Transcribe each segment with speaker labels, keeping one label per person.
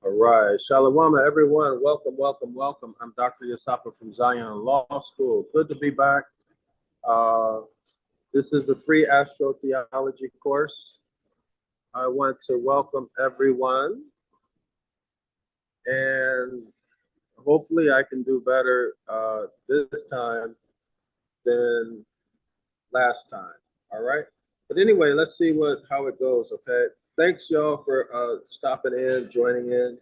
Speaker 1: All right, Shalom, everyone. Welcome, welcome, welcome. I'm Dr. Yasapa from Zion Law School. Good to be back. This is the free astrotheology course. I want to welcome everyone, and hopefully I can do better this time than last time. All right. But anyway, let's see how it goes. Okay. Thanks, y'all, for stopping in, joining in.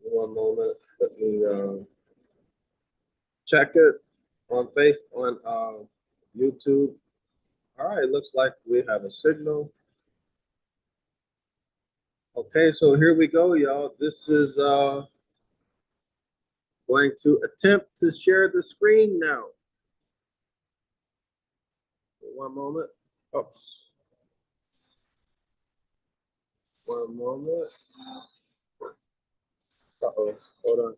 Speaker 1: One moment. Let me check it on YouTube. All right. Looks like we have a signal. Okay. So here we go, y'all. This is going to attempt to share the screen now. One moment. Oops. One moment. Uh-oh. Hold on.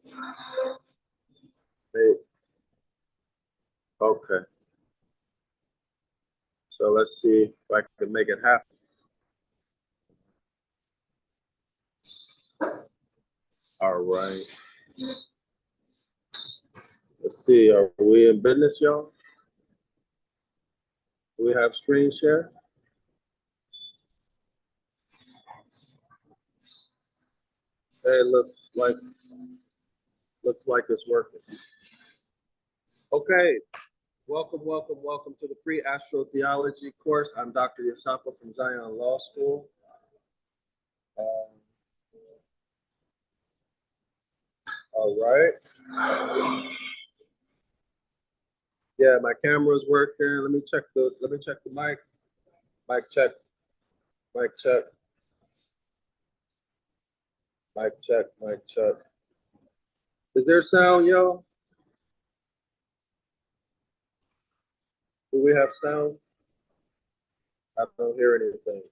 Speaker 1: Wait. Okay. So let's see if I can make it happen. All right. Let's see. Are we in business, y'all? Do we have screen share? Hey, looks like it's working. Okay. Welcome, welcome, welcome to the free astrotheology course. I'm Dr. Yasapa from Zion Law School. All right. Yeah, my camera's working. Let me check the mic. Mic check. Mic check. Mic check. Mic check. Is there sound, y'all? Do we have sound? I don't hear anything.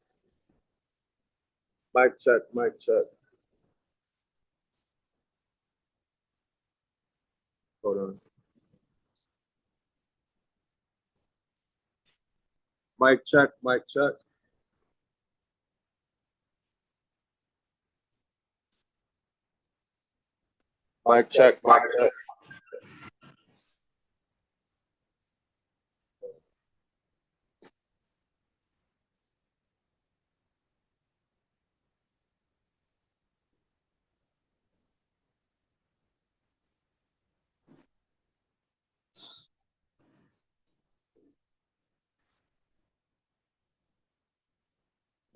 Speaker 1: Mic check. Mic check. Hold on. Mic check. Mic check. Mic check. Mic check.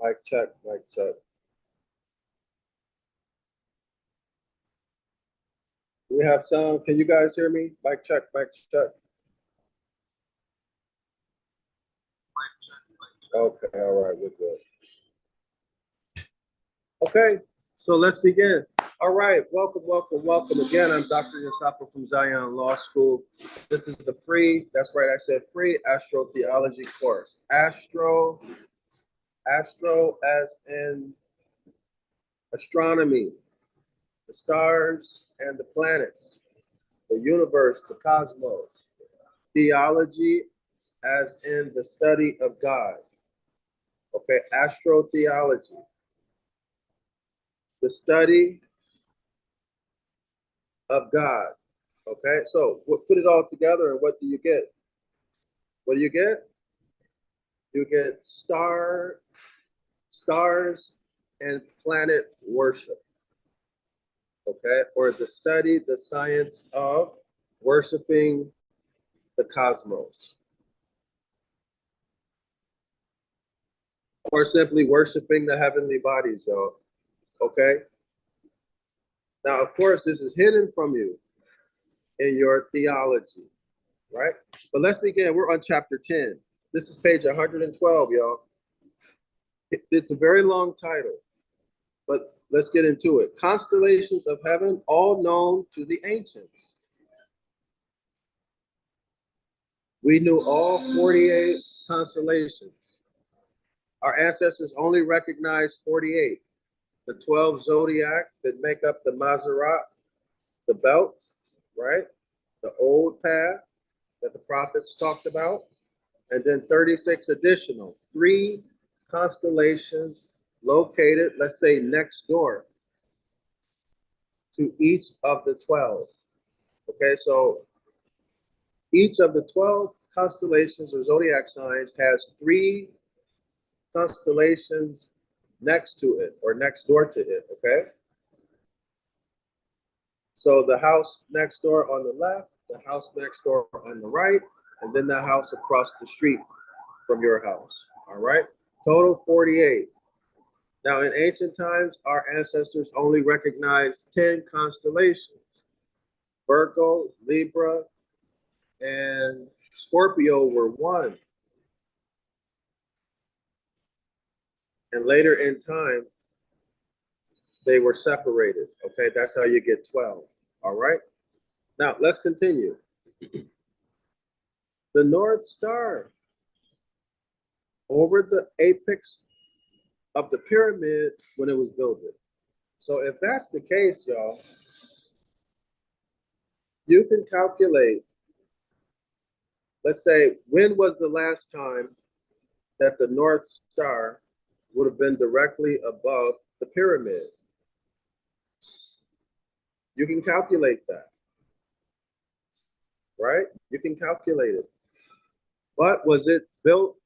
Speaker 1: Mic check. Mic check. Do we have sound? Can you guys hear me? Mic check. Mic check. Okay. All right. We're good. Okay. So let's begin. All right. Welcome, welcome, welcome again. I'm Dr. Yasapa from Zion Law School. This is the free, that's right, I said free astrotheology course. Astro as in astronomy, the stars and the planets, the universe, the cosmos. Theology as in the study of God. Okay, astrotheology, the study of God. Okay, so put it all together and what do you get? What do you get? You get stars and planet worship. Okay, or the study, the science of worshiping the cosmos. Or simply worshiping the heavenly bodies, y'all. Okay? Now, of course, this is hidden from you in your theology, right? But let's begin. We're on chapter 10. This is page 112, y'all. It's a very long title, but let's get into it. Constellations of heaven, all known to the ancients. We knew all 48 constellations. Our ancestors only recognized 48. The 12 Zodiac that make up the Maserat, the belt, right? The old path that the prophets talked about. And then 36 additional, 3 constellations located, let's say, next door. to each of the 12. Okay, so each of the 12 constellations or zodiac signs has 3 constellations next to it or next door to it, okay? So the house next door on the left, the house next door on the right, and then the house across the street from your house, all right? Total 48. Now, in ancient times, our ancestors only recognized 10 constellations. Virgo, Libra, and Scorpio were 1. And later in time, they were separated. Okay, that's how you get 12. All right. Now, let's continue. The North Star over the apex of the pyramid when it was built. So if that's the case, y'all, you can calculate, let's say, when was the last time that the North Star would have been directly above the pyramid? You can calculate that, right? You can calculate it. But was it built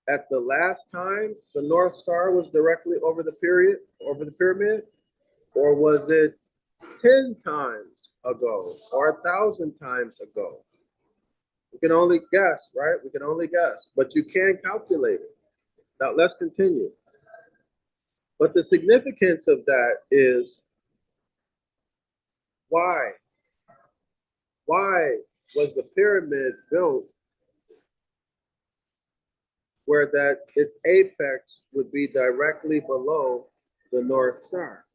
Speaker 1: at the last time the North Star was directly over the pyramid? Or was it 10 times ago or 1,000 times ago? We can only guess, right? We can only guess, but you can calculate it. Now let's continue. But the significance of that is why? Why was the pyramid built where that its apex would be directly below the North Star?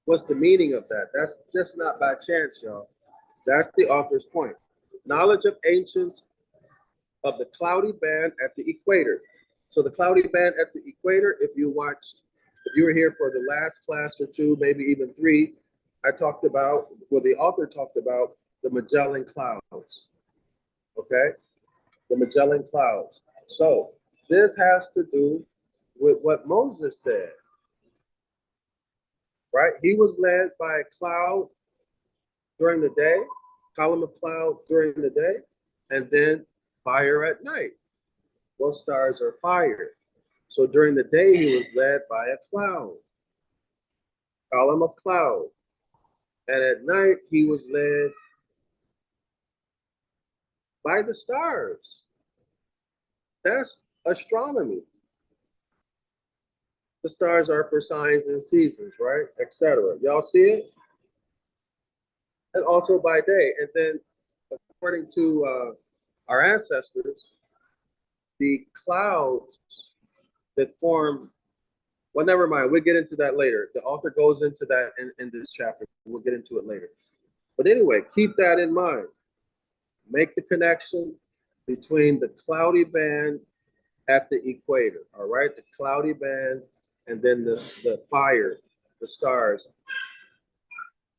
Speaker 1: What's the meaning of that? That's just not by chance, y'all. That's the author's point. Knowledge of ancients of the cloudy band at the equator. So the cloudy band at the equator, if you were here for the last class or 2, maybe even 3, I talked about, well, the author talked about the Magellan clouds, okay? The Magellan clouds. So this has to do with what Moses said, right? He was led by a cloud during the day, column of cloud during the day, and then fire at night. Both stars are fire. So during the day, he was led by a cloud, column of cloud. And at night, he was led by the stars. That's astronomy. The stars are for signs and seasons, right? Etc. Y'all see it? And also by day. And then, according to our ancestors, the clouds that form, well, never mind. We'll get into that later. The author goes into that in this chapter. We'll get into it later. But anyway, keep that in mind. Make the connection between the cloudy band at the equator, all right? The cloudy band and then the fire, the stars.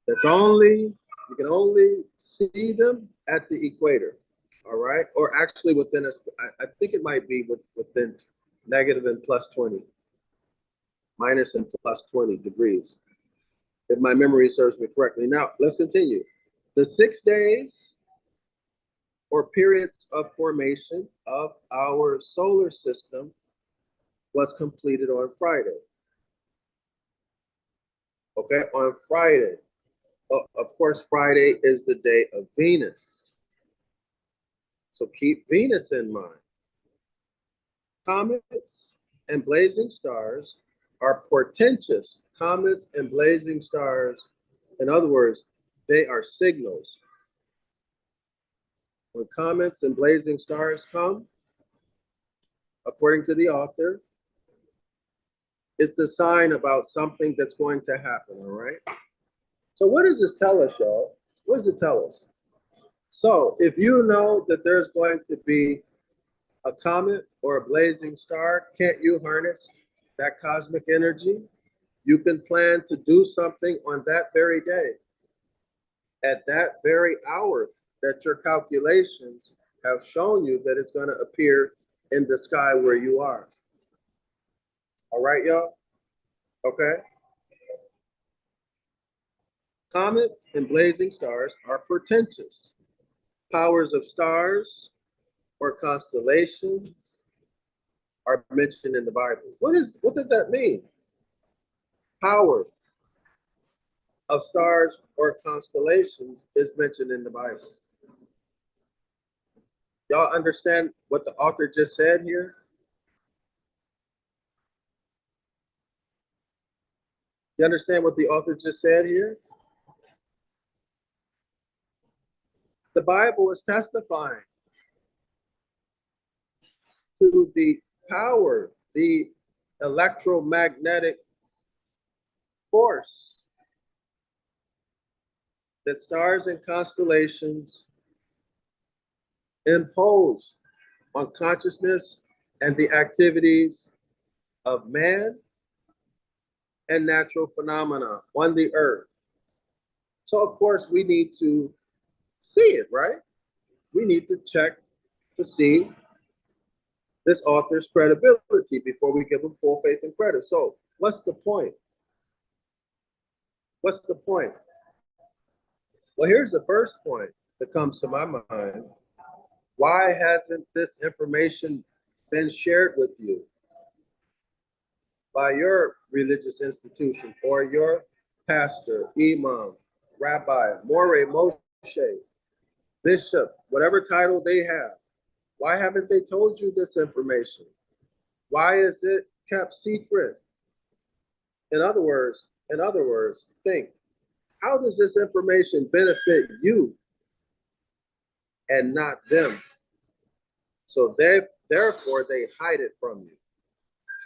Speaker 1: You can only see them at the equator, all right? Or actually within I think it might be within negative and plus 20, minus and plus 20 degrees, if my memory serves me correctly. Now, let's continue. The 6 days or periods of formation of our solar system was completed on Friday. Okay, on Friday. Of course, Friday is the day of Venus. So keep Venus in mind. Comets and blazing stars are portentous. Comets and blazing stars, in other words, they are signals. When comets and blazing stars come, according to the author, it's a sign about something that's going to happen, all right? So what does this tell us, y'all? What does it tell us? So if you know that there's going to be a comet or a blazing star, can't you harness that cosmic energy? You can plan to do something on that very day, at that very hour that your calculations have shown you that it's going to appear in the sky where you are. All right, y'all? Okay? Comets and blazing stars are portentous. Powers of stars or constellations are mentioned in the Bible. What does that mean? Power of stars or constellations is mentioned in the Bible. Y'all understand what the author just said here? You understand what the author just said here? The Bible is testifying to the power, the electromagnetic force that stars and constellations impose on consciousness and the activities of man and natural phenomena on the earth. So, of course, we need to see it, right? We need to check to see this author's credibility before we give him full faith and credit. So, what's the point? What's the point? Well, here's the first point that comes to my mind. Why hasn't this information been shared with you by your religious institution or your pastor, imam, rabbi, more, moshe, bishop, whatever title they have? Why haven't they told you this information? Why is it kept secret? In other words, think, how does this information benefit you and not them? So therefore they hide it from you.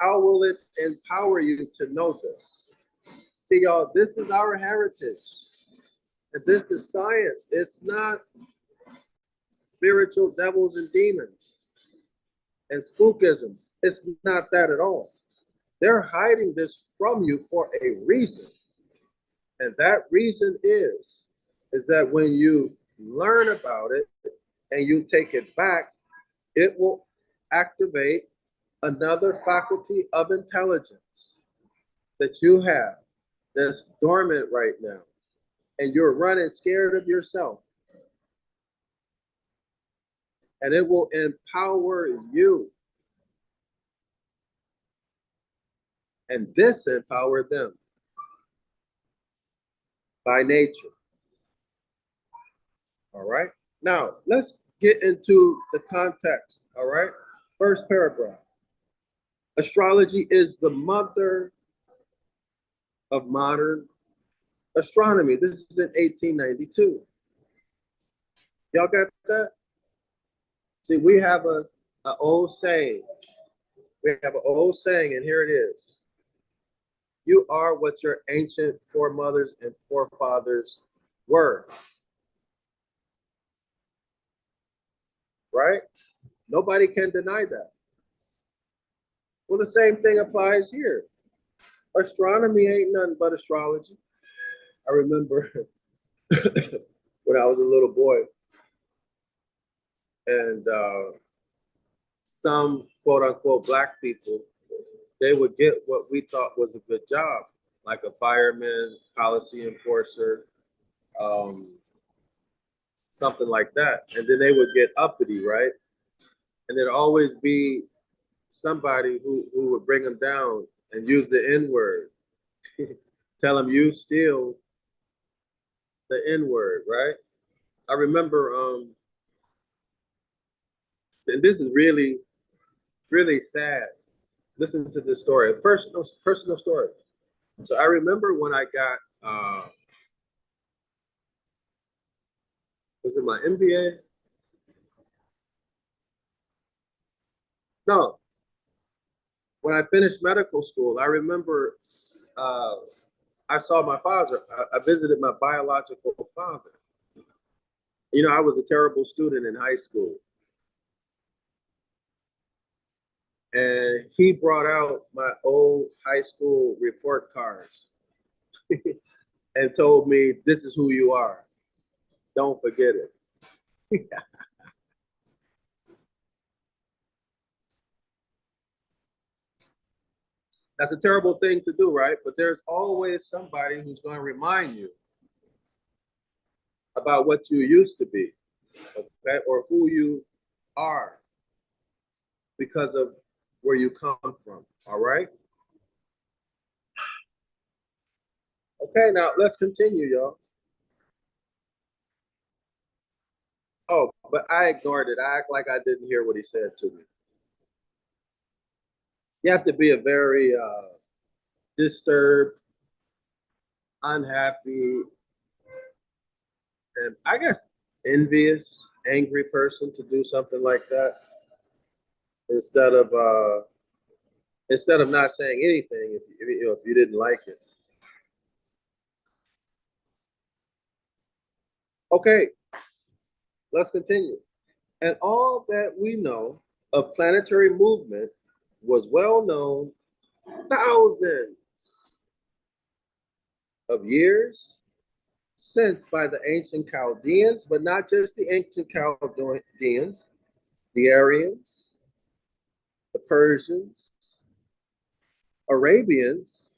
Speaker 1: How will it empower you to know this? See, y'all, this is our heritage. And this is science. It's not spiritual devils and demons and spookism. It's not that at all. They're hiding this from you for a reason. And that reason is that when you learn about it and you take it back, it will activate another faculty of intelligence that you have that's dormant right now. And you're running scared of yourself. And it will empower you and disempower them by nature. All right. Now, let's get into the context. All right. First paragraph. Astrology is the mother of modern astronomy. This is in 1892. Y'all got that? See, we have an old saying. We have an old saying, and here it is. You are what your ancient foremothers and forefathers were. Right? Nobody can deny that. Well, the same thing applies here. Astronomy ain't nothing but astrology. I remember when I was a little boy, and some quote unquote black people, they would get what we thought was a good job, like a fireman, policy enforcer, something like that. And then they would get uppity, right? And there'd always be somebody who would bring them down and use the N-word. Tell them you steal the N-word, right? I remember, and this is really, really sad. Listen to this story, a personal story. So I remember when I got, was it my MBA? No, when I finished medical school, I remember I saw my father. I visited my biological father. You know, I was a terrible student in high school. And he brought out my old high school report cards and told me, this is who you are. Don't forget it. That's a terrible thing to do, right? But there's always somebody who's going to remind you about what you used to be, okay, or who you are because of where you come from. All right. Okay, now let's continue, y'all. Oh, but I ignored it. I act like I didn't hear what he said to me. You have to be a very disturbed, unhappy, and I guess envious, angry person to do something like that instead of not saying anything if you didn't like it. Okay, let's continue. And all that we know of planetary movement was well known thousands of years since by the ancient Chaldeans, but not just the ancient Chaldeans, the Aryans, the Persians, Arabians,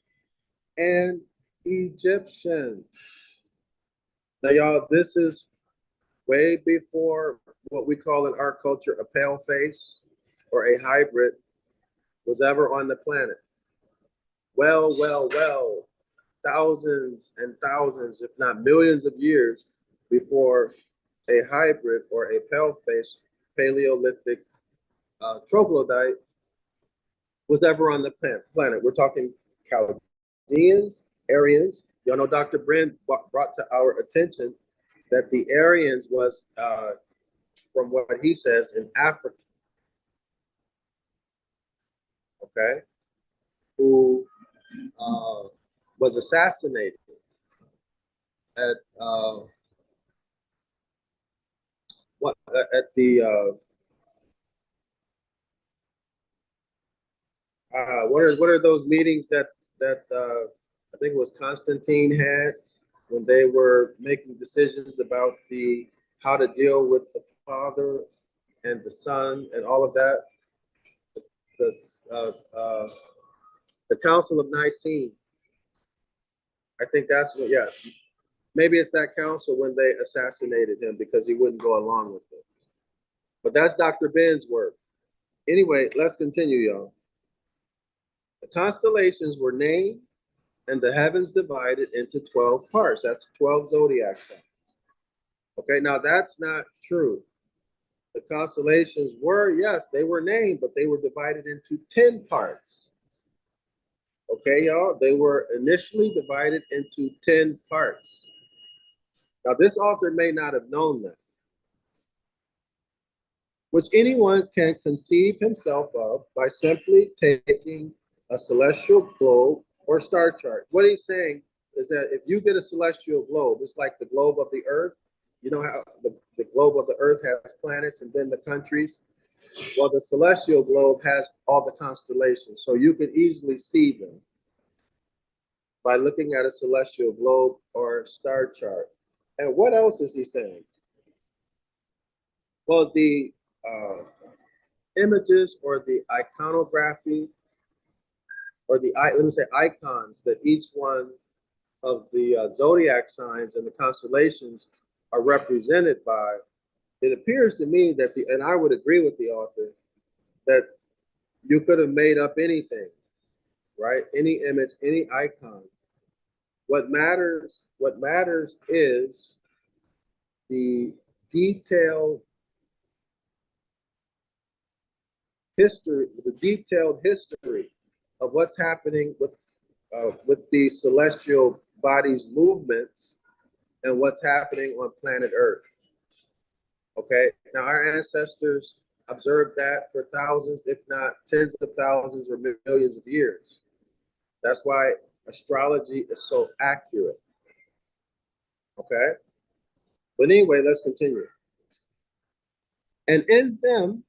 Speaker 1: and Egyptians. Now, y'all, this is way before what we call in our culture a pale face or a hybrid was ever on the planet. Well, thousands and thousands, if not millions of years before a hybrid or a pale face Paleolithic troglodyte was ever on the planet. We're talking Chaldeans, Aryans. Y'all know Dr. Brand brought to our attention that the Aryans was, from what he says, in Africa, okay, who was assassinated at at the what are those meetings that I think it was Constantine had when they were making decisions about the how to deal with the father and the son and all of that. The the Council of Nicene. I think that's what. Yeah, maybe it's that council when they assassinated him because he wouldn't go along with it. But that's Dr. Ben's work. Anyway, let's continue, y'all. The constellations were named and the heavens divided into 12 parts. That's 12 zodiac signs. Okay, now that's not true. The constellations were, yes, they were named, but they were divided into 10 parts. Okay, y'all, they were initially divided into 10 parts. Now, this author may not have known this, which anyone can conceive himself of by simply taking a celestial globe or star chart. What he's saying is that if you get a celestial globe, it's like the globe of the earth. You know how the globe of the earth has planets and then the countries? Well, the celestial globe has all the constellations, so you can easily see them by looking at a celestial globe or star chart. And what else is he saying? Well, the images or the iconography or the let me say icons that each one of the zodiac signs and the constellations are represented by, it appears to me that and I would agree with the author, that you could have made up anything, right? Any image, any icon. What matters is the detailed history, of what's happening with the celestial bodies' movements and what's happening on planet Earth. Okay, now our ancestors observed that for thousands, if not tens of thousands or millions of years. That's why astrology is so accurate. Okay, but anyway, let's continue. And in them,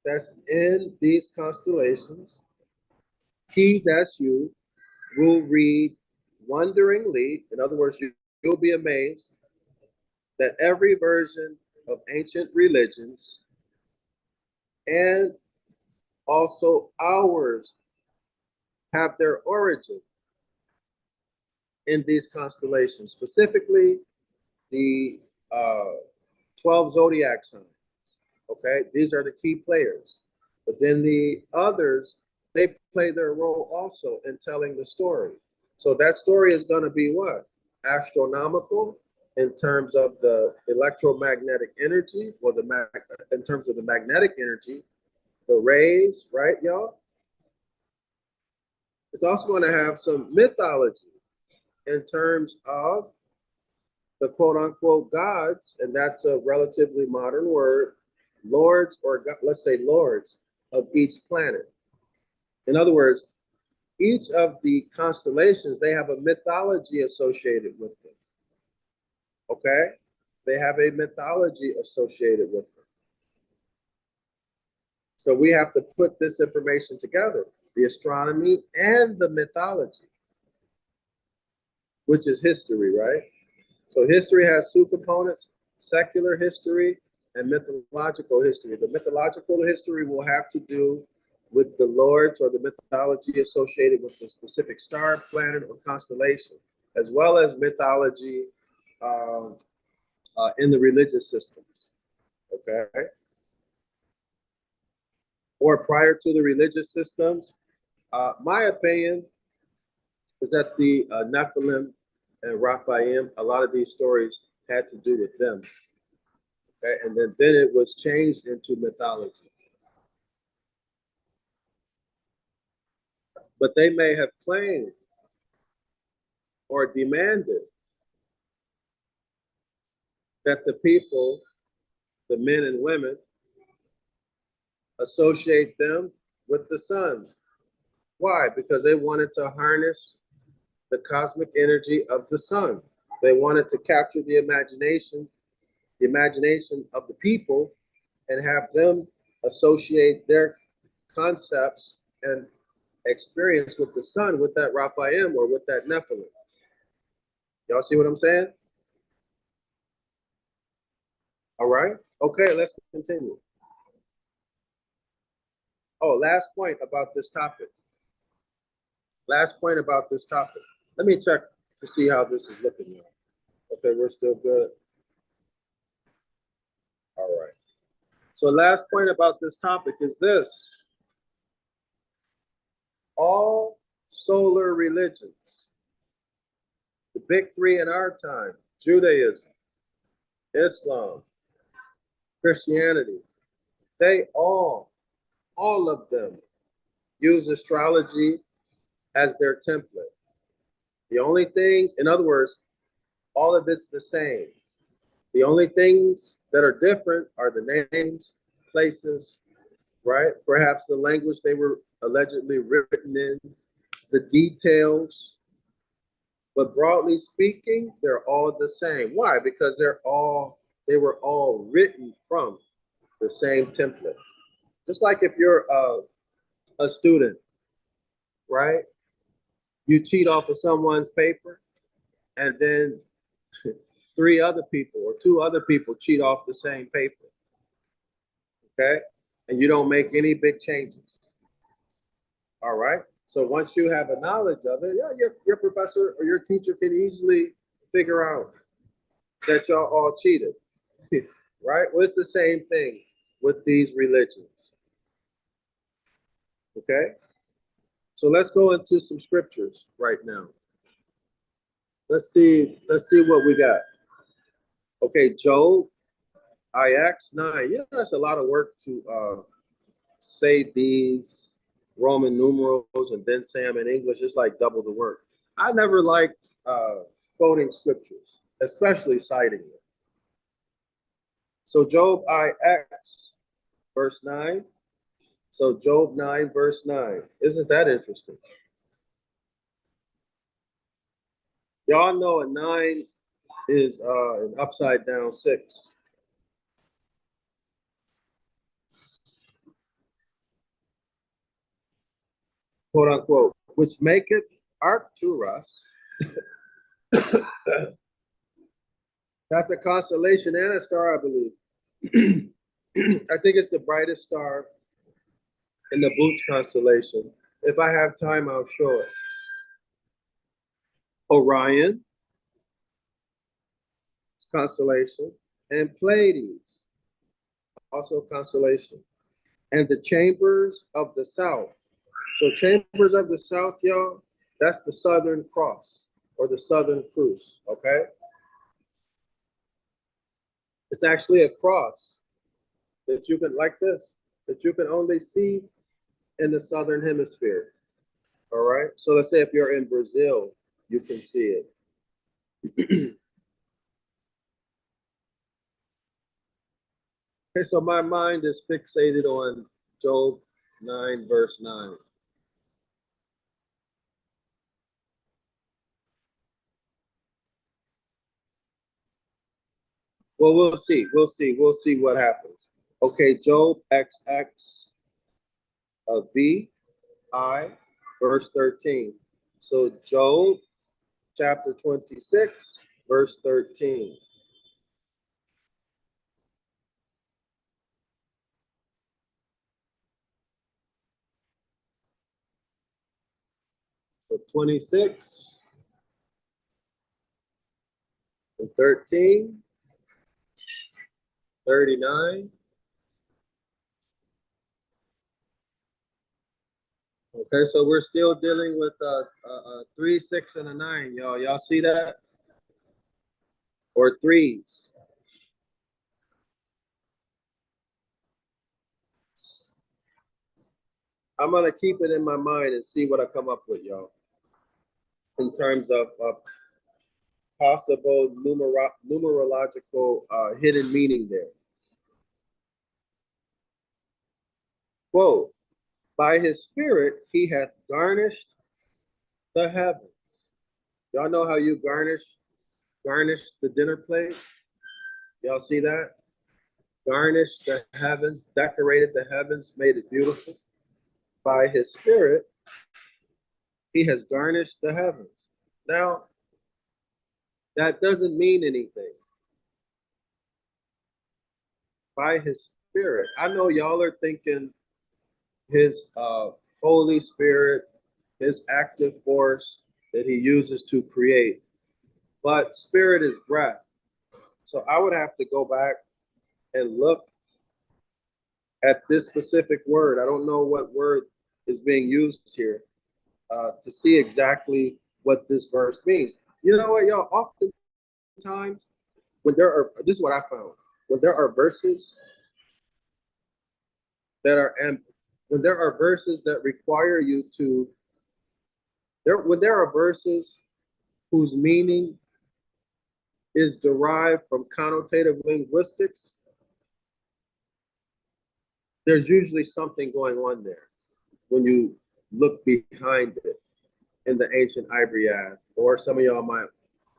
Speaker 1: that's in these constellations, he, that's you, will read wonderingly. In other words, you'll be amazed that every version of ancient religions and also ours have their origin in these constellations, specifically the 12 zodiac signs. Okay, these are the key players. But then the others, they play their role also in telling the story. So that story is going to be what? Astronomical in terms of the electromagnetic energy, or in terms of the magnetic energy, the rays, right, y'all? It's also going to have some mythology in terms of the quote unquote gods, and that's a relatively modern word, lords, or let's say lords of each planet. In other words, each of the constellations, they have a mythology associated with them. Okay? They have a mythology associated with them. So we have to put this information together, the astronomy and the mythology, which is history, right? So history has two components, secular history and mythological history. The mythological history will have to do with the lords or the mythology associated with the specific star, planet, or constellation, as well as mythology in the religious systems, okay? Or prior to the religious systems, my opinion is that the Nephilim and Raphaim, a lot of these stories had to do with them. Okay? And then it was changed into mythology. But they may have claimed or demanded that the people, the men and women, associate them with the sun. Why? Because they wanted to harness the cosmic energy of the sun. They wanted to capture the imagination of the people and have them associate their concepts and experience with the sun, with that Raphaim or with that Nephilim. Y'all see what I'm saying? All right. Okay, let's continue. Oh, last point about this topic. Last point about this topic. Let me check to see how this is looking now. Okay, we're still good. All right. So last point about this topic is this. All solar religions, the big three in our time, Judaism, Islam, Christianity, they all of them use astrology as their template. The only thing, in other words, all of it's the same. The only things that are different are the names, places, right? Perhaps the language they were allegedly written in, the details. But broadly speaking, they're all the same. Why? Because they were all written from the same template. Just like if you're a student, right? You cheat off of someone's paper, and then three other people or two other people cheat off the same paper. Okay? And you don't make any big changes. All right? So once you have a knowledge of it, yeah, your professor or your teacher can easily figure out that y'all all cheated. Right? Well, it's the same thing with these religions. Okay? So let's go into some scriptures right now. Let's see what we got. Okay, Job, IX 9. Yeah, that's a lot of work to say these Roman numerals and then say them in English. It's like double the work. I never liked quoting scriptures, especially citing them. So Job IX, verse 9. So Job 9, verse 9. Isn't that interesting? Y'all know a 9 is an upside down 6. Quote unquote, which maketh Arcturus. That's a constellation and a star, I believe. I think it's the brightest star in the Boots constellation. If I have time, I'll show it. Orion constellation. and Pleiades, also constellation, and the chambers of the south. So chambers of the south, y'all, that's the Southern Cross or the Southern Cruise, okay? It's actually a cross that you can, like this, that you can only see in the Southern Hemisphere, all right? So let's say if you're in Brazil, you can see it. Okay, so my mind is fixated on Job 9, verse 9. Well, we'll see. We'll see what happens. Okay, Job XX VI, verse 13. So Job chapter 26, verse 13. So 26 and 13, 39. Okay, so we're still dealing with a 3, 6, and a 9, y'all. Y'all see that? Or threes. I'm gonna keep it in my mind and see what I come up with, y'all, in terms of possible numerological hidden meaning there. Quote, by his spirit he hath garnished the heavens. Y'all know how you garnish the dinner plate? Y'all see that? Garnished the heavens, decorated the heavens, made it beautiful. By his spirit, he has garnished the heavens. Now, that doesn't mean anything. By his spirit. I know y'all are thinking his Holy Spirit, his active force that he uses to create. But spirit is breath. So I would have to go back and look at this specific word. I don't know what word is being used here to see exactly what this verse means. You know what, y'all? Oftentimes, when there are, this is what I found, when there are verses that are, when there are verses that require you to, when there are verses whose meaning is derived from connotative linguistics, there's usually something going on there when you look behind it in the ancient Ibaryath, or some of y'all might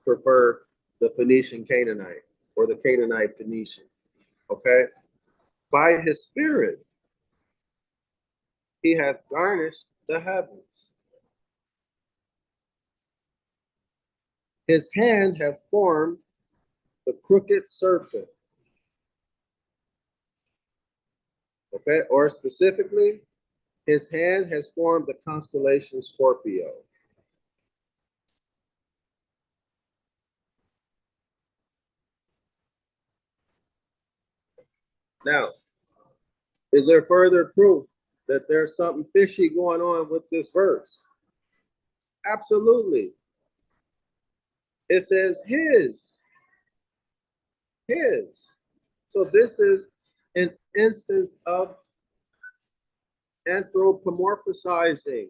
Speaker 1: prefer the Phoenician Canaanite or the Canaanite Phoenician. Okay? By his spirit, he hath garnished the heavens. His hand hath formed the crooked serpent. Okay? Or specifically, his hand has formed the constellation Scorpio. Now, is there further proof that there's something fishy going on with this verse? Absolutely. It says his. His. So this is an instance of anthropomorphizing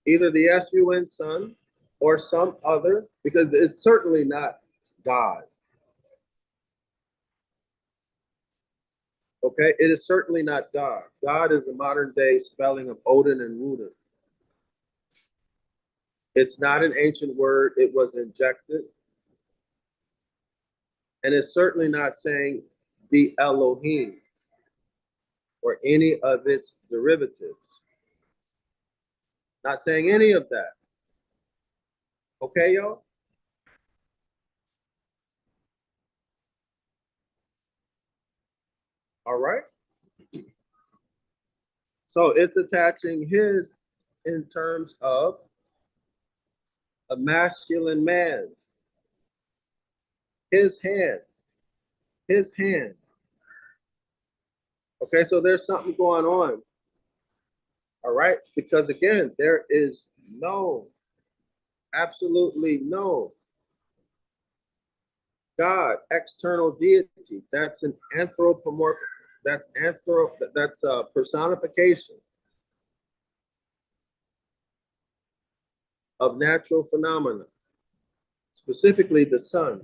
Speaker 1: either the sun son or some other, because it's certainly not God. Okay, it is certainly not God. God is a modern day spelling of Odin and Woden. It's not an ancient word, it was injected. And it's certainly not saying the Elohim or any of its derivatives. Not saying any of that. Okay, y'all? All right. So it's attaching his in terms of a masculine man. his hand, his hand. Okay, so there's something going on. All right, because again, there is no, absolutely no God, external deity. That's an anthropomorphic. That's a personification of natural phenomena, specifically the sun.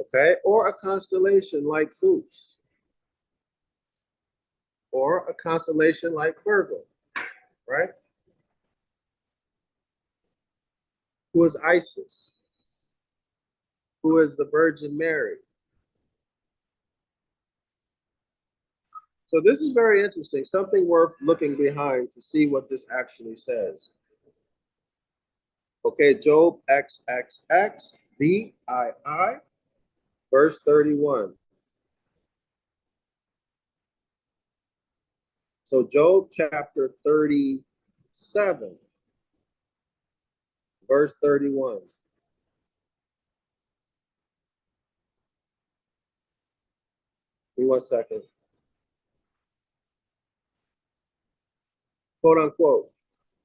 Speaker 1: Okay, or a constellation like Boots, or a constellation like Virgo, right? Who is Isis? Who is the Virgin Mary? So this is very interesting, something worth looking behind to see what this actually says. Okay, Job XXX VII, verse 31. So Job chapter 37, verse 31. Give me 1 second. Quote unquote.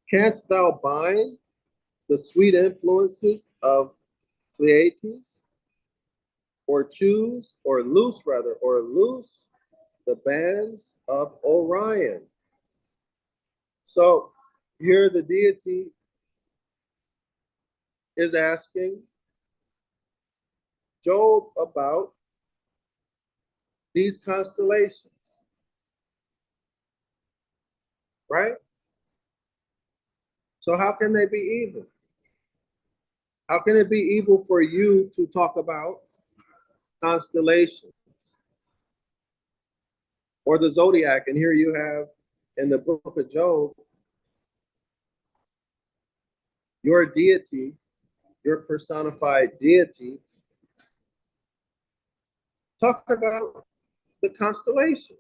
Speaker 1: Canst thou bind the sweet influences of Pleiades, or choose, or loose the bands of Orion? So here the deity is asking Job about these constellations, right? So how can they be evil? How can it be evil for you to talk about constellations or the Zodiac? And here you have in the book of Job, your deity, your personified deity, talk about the constellations.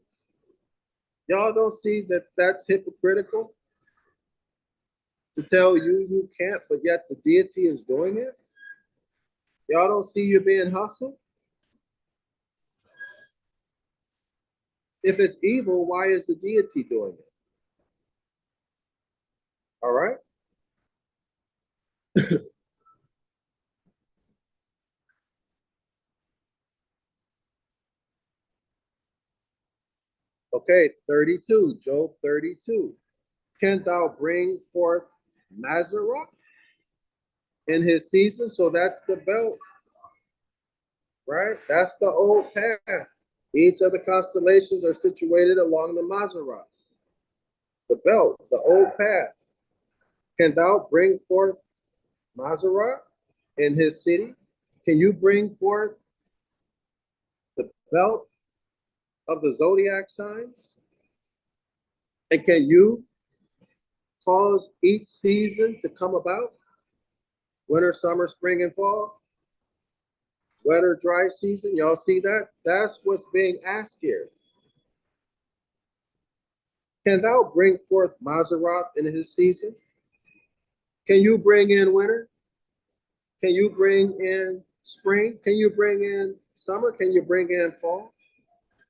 Speaker 1: Y'all don't see that that's hypocritical to tell you you can't, but yet the deity is doing it? Y'all don't see you being hustled? If it's evil, why is the deity doing it? All right. Okay, 32, Job 32. Can thou bring forth Mazarah in his season? So that's the belt, right? That's the old path. Each of the constellations are situated along the Mazarah, the belt, the old path. Can thou bring forth Mazarah in his city? Can you bring forth the belt of the zodiac signs? And can you cause each season to come about? Winter, summer, spring, and fall? Wet or dry season? Y'all see that? That's what's being asked here. Can thou bring forth Mazarah in his season? Can you bring in winter? Can you bring in spring? Can you bring in summer? Can you bring in fall?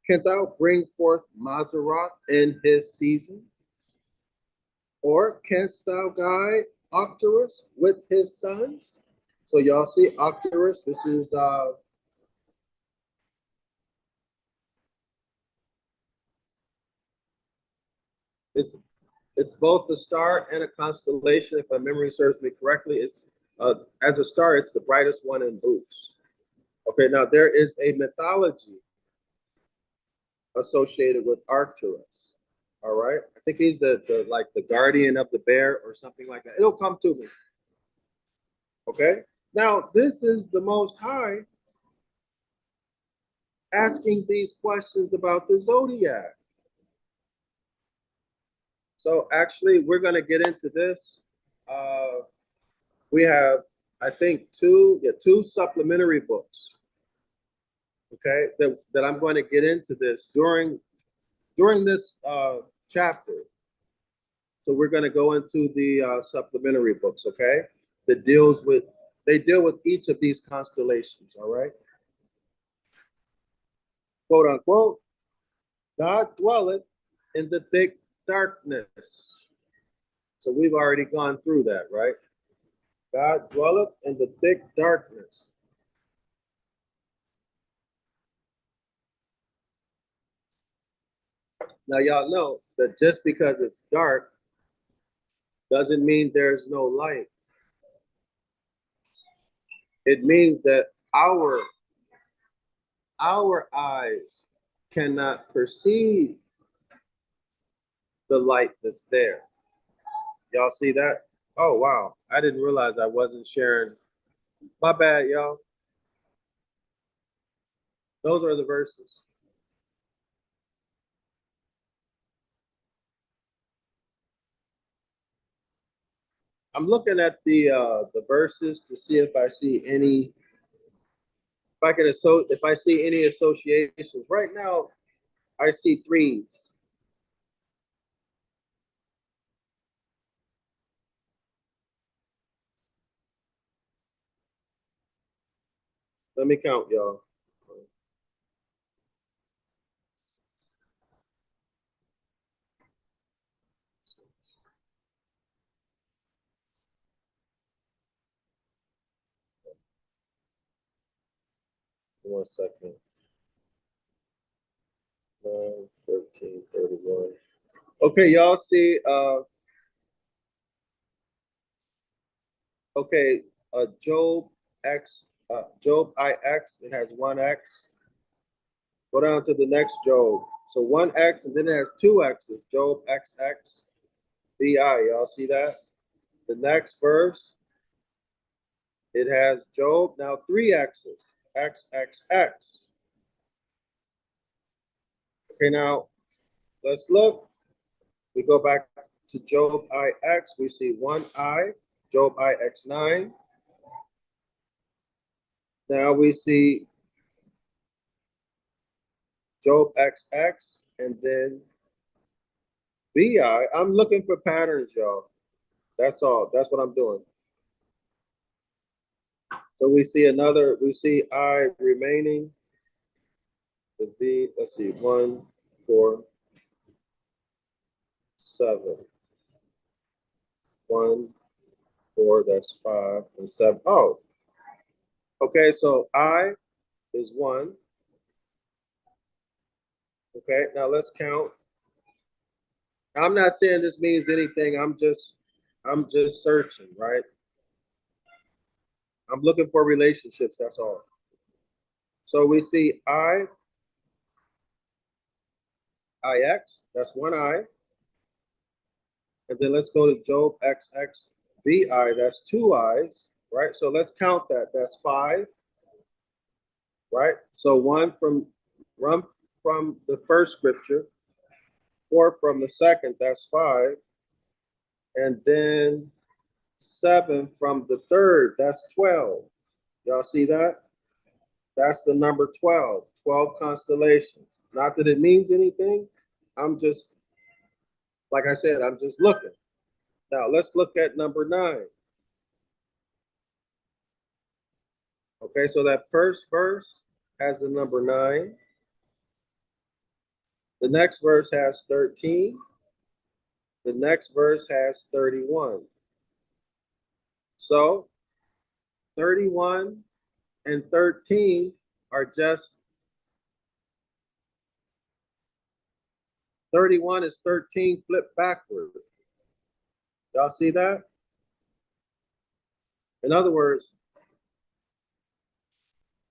Speaker 1: Can thou bring forth Mazarah in his season? Or canst thou guide Arcturus with his sons? So y'all see Arcturus, this is it's both a star and a constellation. If my memory serves me correctly, it's as a star, it's the brightest one in Boots. Okay, now there is a mythology associated with Arcturus. All right, I think he's the like the guardian of the bear or something like that. It'll come to me. Okay, now this is the Most High asking these questions about the zodiac. So actually, we're going to get into this. We have, I think, two supplementary books. Okay, that I'm going to get into this during this chapter. So we're going to go into the supplementary books. Okay, that deal with each of these constellations. All right. quote unquote, God dwelleth in the thick darkness. So we've already gone through that, right? God dwelleth in the thick darkness. Now, y'all know that just because it's dark doesn't mean there's no light. It means that our eyes cannot perceive the light that's there. Y'all see that? Oh, wow. I didn't realize I wasn't sharing. My bad, y'all. Those are the verses. I'm looking at the verses to see if I see any, if I see any associations. Right now, I see threes. Let me count, y'all. One second. 9, 13, 31. Okay, y'all see, okay, Job X, Job IX, it has one X. Go down to the next Job. So one X and then it has two X's. Job XX, BI. Y'all see that? The next verse, it has Job, now three X's. XXX. Okay, now let's look. We go back to Job IX. We see one I, Job IX9. Now we see Job XX and then BI. I'm looking for patterns, y'all. That's all. That's what I'm doing. So we see I remaining. The V, let's see, 1, 4, 7. 1, 4, that's 5, and 7. Oh, okay, so I is 1. Okay, now let's count. I'm not saying this means anything. I'm just searching, right? I'm looking for relationships, that's all. So we see IX, that's one I. And then let's go to Job XXVI, that's two I's, right? So let's count that. That's 5, right? So one from the first scripture, 4 from the second, that's 5. And then 7 from the third, that's 12. Y'all see that? That's the number 12, 12 constellations. Not that it means anything. I'm just, like I said, I'm just looking. Now let's look at number 9. Okay, so that first verse has the number 9. The next verse has 13. The next verse has 31. So 31 and 13 are just 31 is 13 flipped backward. Y'all see that? In other words,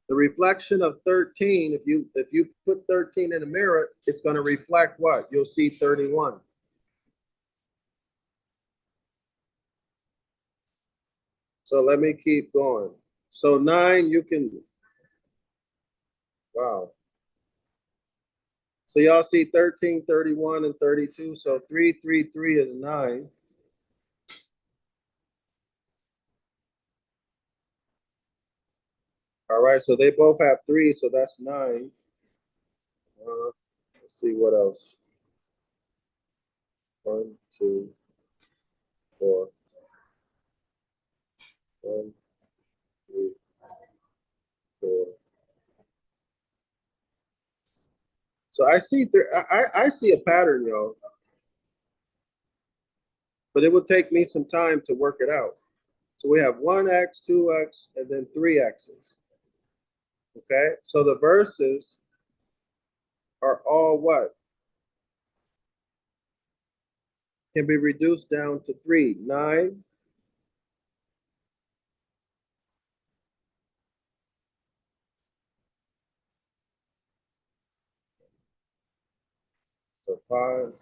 Speaker 1: the reflection of 13, if you put 13 in a mirror, it's going to reflect what? You'll see 31. So let me keep going. So 9, you can, wow. So y'all see 13, 31, and 32. So 3, 3, 3 is 9. All right, so they both have 3, so that's 9. Let's see what else. 1, 2, 4. 1, 3, 4. So I see I see a pattern, y'all, but it will take me some time to work it out. So we have 1x, 2x, and then 3x's. Okay, so the verses are all what? Can be reduced down to 3. 9, so 5,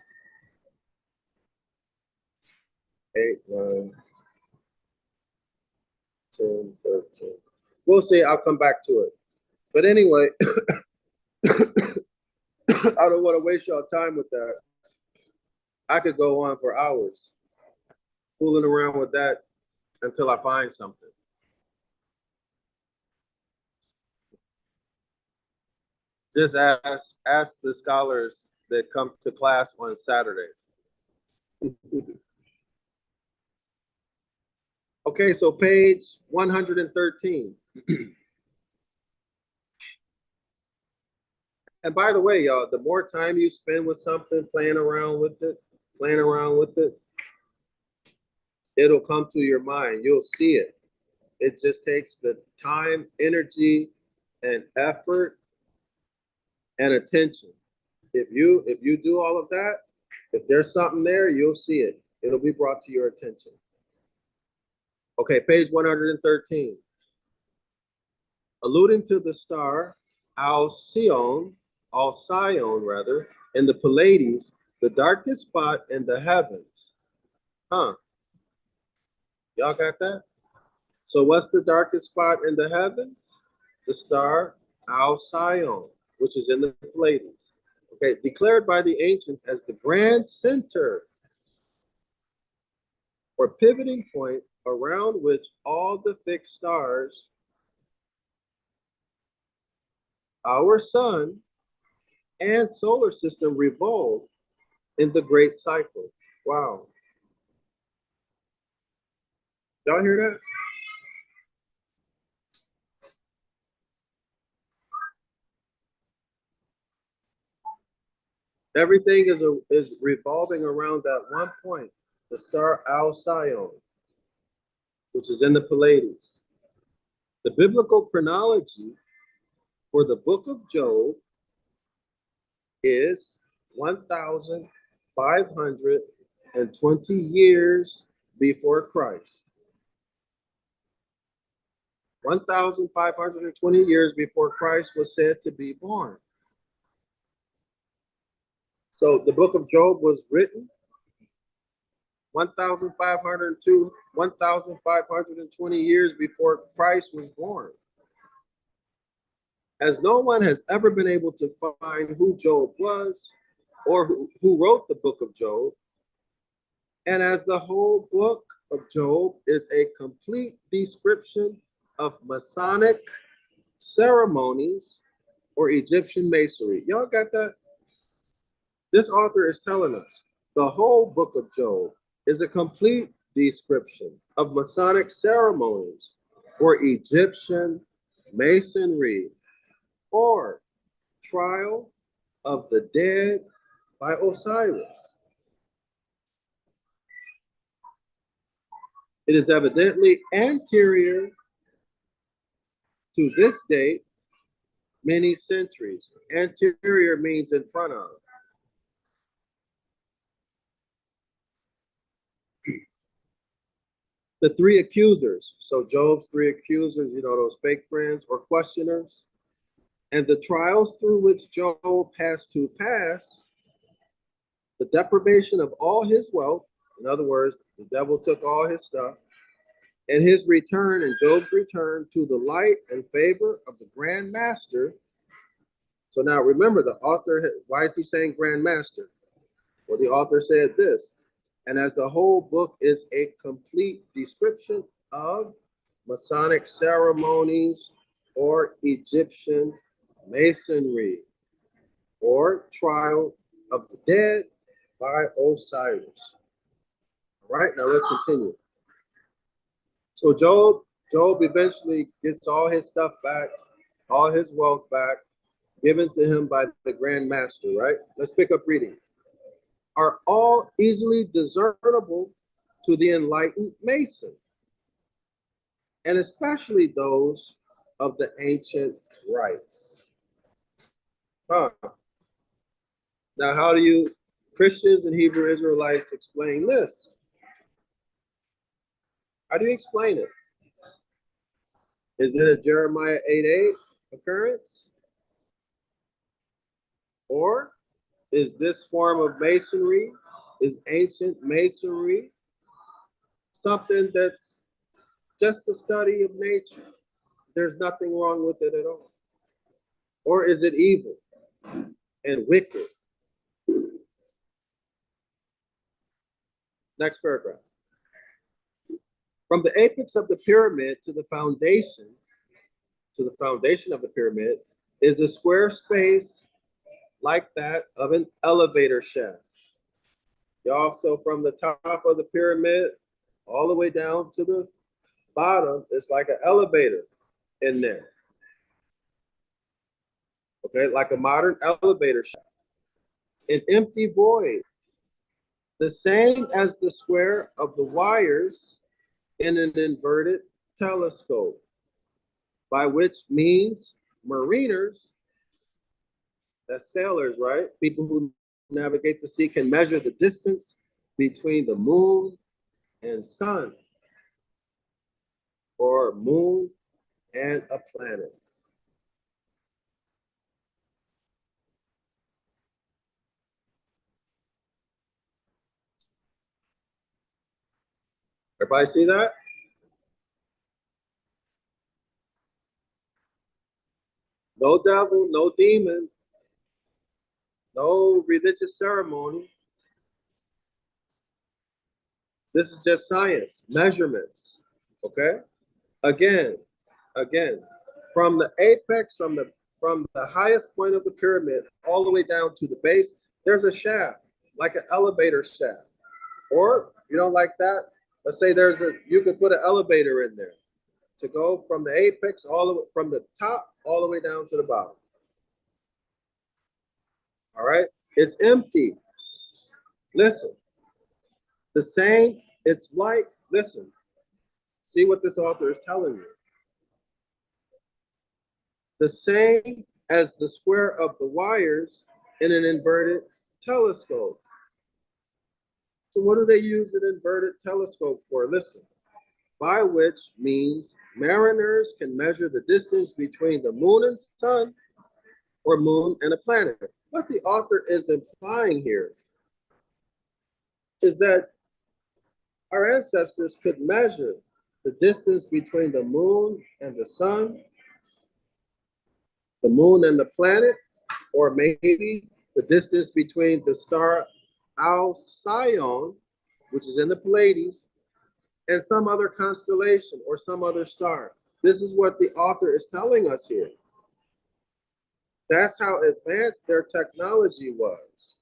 Speaker 1: 8, 9, 10, 13. We'll see. I'll come back to it. But anyway, I don't want to waste y'all time with that. I could go on for hours fooling around with that until I find something. Just ask the scholars that come to class on Saturday. Okay, so page 113. And by the way, y'all, the more time you spend with something, playing around with it, it'll come to your mind. You'll see it. It just takes the time, energy, and effort and attention. If you do all of that, if there's something there, you'll see it. It'll be brought to your attention. Okay, page 113. Alluding to the star Alcyone rather, in the Pleiades, the darkest spot in the heavens. Huh? Y'all got that? So what's the darkest spot in the heavens? The star Alcyone, which is in the Pleiades. Okay, declared by the ancients as the grand center or pivoting point around which all the fixed stars, our sun and solar system, revolve in the great cycle. Wow. Y'all hear that? Everything is revolving around that one point, the star Alcyone, which is in the Pleiades. The biblical chronology for the book of Job is 1,520 years before Christ. 1,520 years before Christ was said to be born. So the book of Job was written 1,520 years before Christ was born. As no one has ever been able to find who Job was or who wrote the book of Job, and as the whole book of Job is a complete description of Masonic ceremonies or Egyptian masonry. Y'all got that? This author is telling us the whole book of Job is a complete description of Masonic ceremonies or Egyptian masonry or trial of the dead by Osiris. It is evidently anterior to this date many centuries. Anterior means in front of. The three accusers, so Job's three accusers, you know, those fake friends or questioners, and the trials through which Job has to pass, the deprivation of all his wealth, in other words, the devil took all his stuff, and his return and Job's return to the light and favor of the Grand Master. So now remember, the author, why is he saying Grand Master? Well, the author said this, and as the whole book is a complete description of Masonic ceremonies or Egyptian masonry or trial of the dead by Osiris. All right, now let's continue. So Job eventually gets all his stuff back, all his wealth back, given to him by the Grand Master, right? Let's pick up reading. Are all easily discernible to the enlightened Mason, and especially those of the ancient rites. Huh. Now, how do you Christians and Hebrew Israelites explain this? How do you explain it? Is it a Jeremiah 8:8 occurrence? Or is this form of masonry, is ancient masonry, something that's just a study of nature? There's nothing wrong with it at all. Or is it evil and wicked? Next paragraph. From the apex of the pyramid to the foundation of the pyramid, is a square space like that of an elevator shaft. Y'all, so from the top of the pyramid all the way down to the bottom, it's like an elevator in there. Okay, like a modern elevator shaft. An empty void, the same as the square of the wires in an inverted telescope, by which means mariners, that's sailors, right? People who navigate the sea can measure the distance between the moon and sun, or moon and a planet. Everybody see that? No devil, no demon, no religious ceremony. This is just science, measurements. Okay? Again, from the apex, from the highest point of the pyramid all the way down to the base, there's a shaft, like an elevator shaft. Or you don't like that? Let's say you could put an elevator in there to go from the apex all the way from the top all the way down to the bottom. All right, it's empty. Listen, the same. It's like, listen. See what this author is telling you. The same as the square of the wires in an inverted telescope. So what do they use an inverted telescope for? Listen, by which means mariners can measure the distance between the moon and sun, or moon and a planet. What the author is implying here is that our ancestors could measure the distance between the moon and the sun, the moon and the planet, or maybe the distance between the star Alcyone, which is in the Pleiades, and some other constellation or some other star. This is what the author is telling us here. That's how advanced their technology was.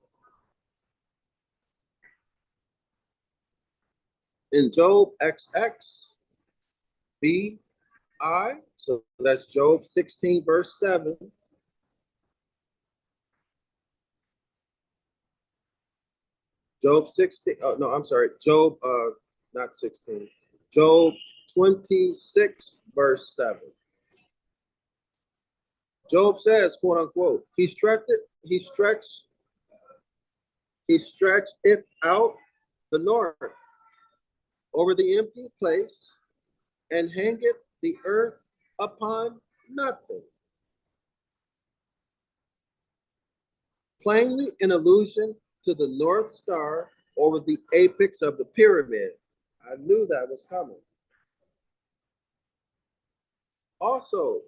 Speaker 1: In Job XX, BI, so that's Job 16, verse 7. Job 16, oh no, I'm sorry, Job, not 16, Job 26, verse 7. Job says, quote unquote, he stretched it out the north over the empty place, and hangeth the earth upon nothing. Plainly in allusion to the North Star over the apex of the pyramid. I knew that was coming. Also,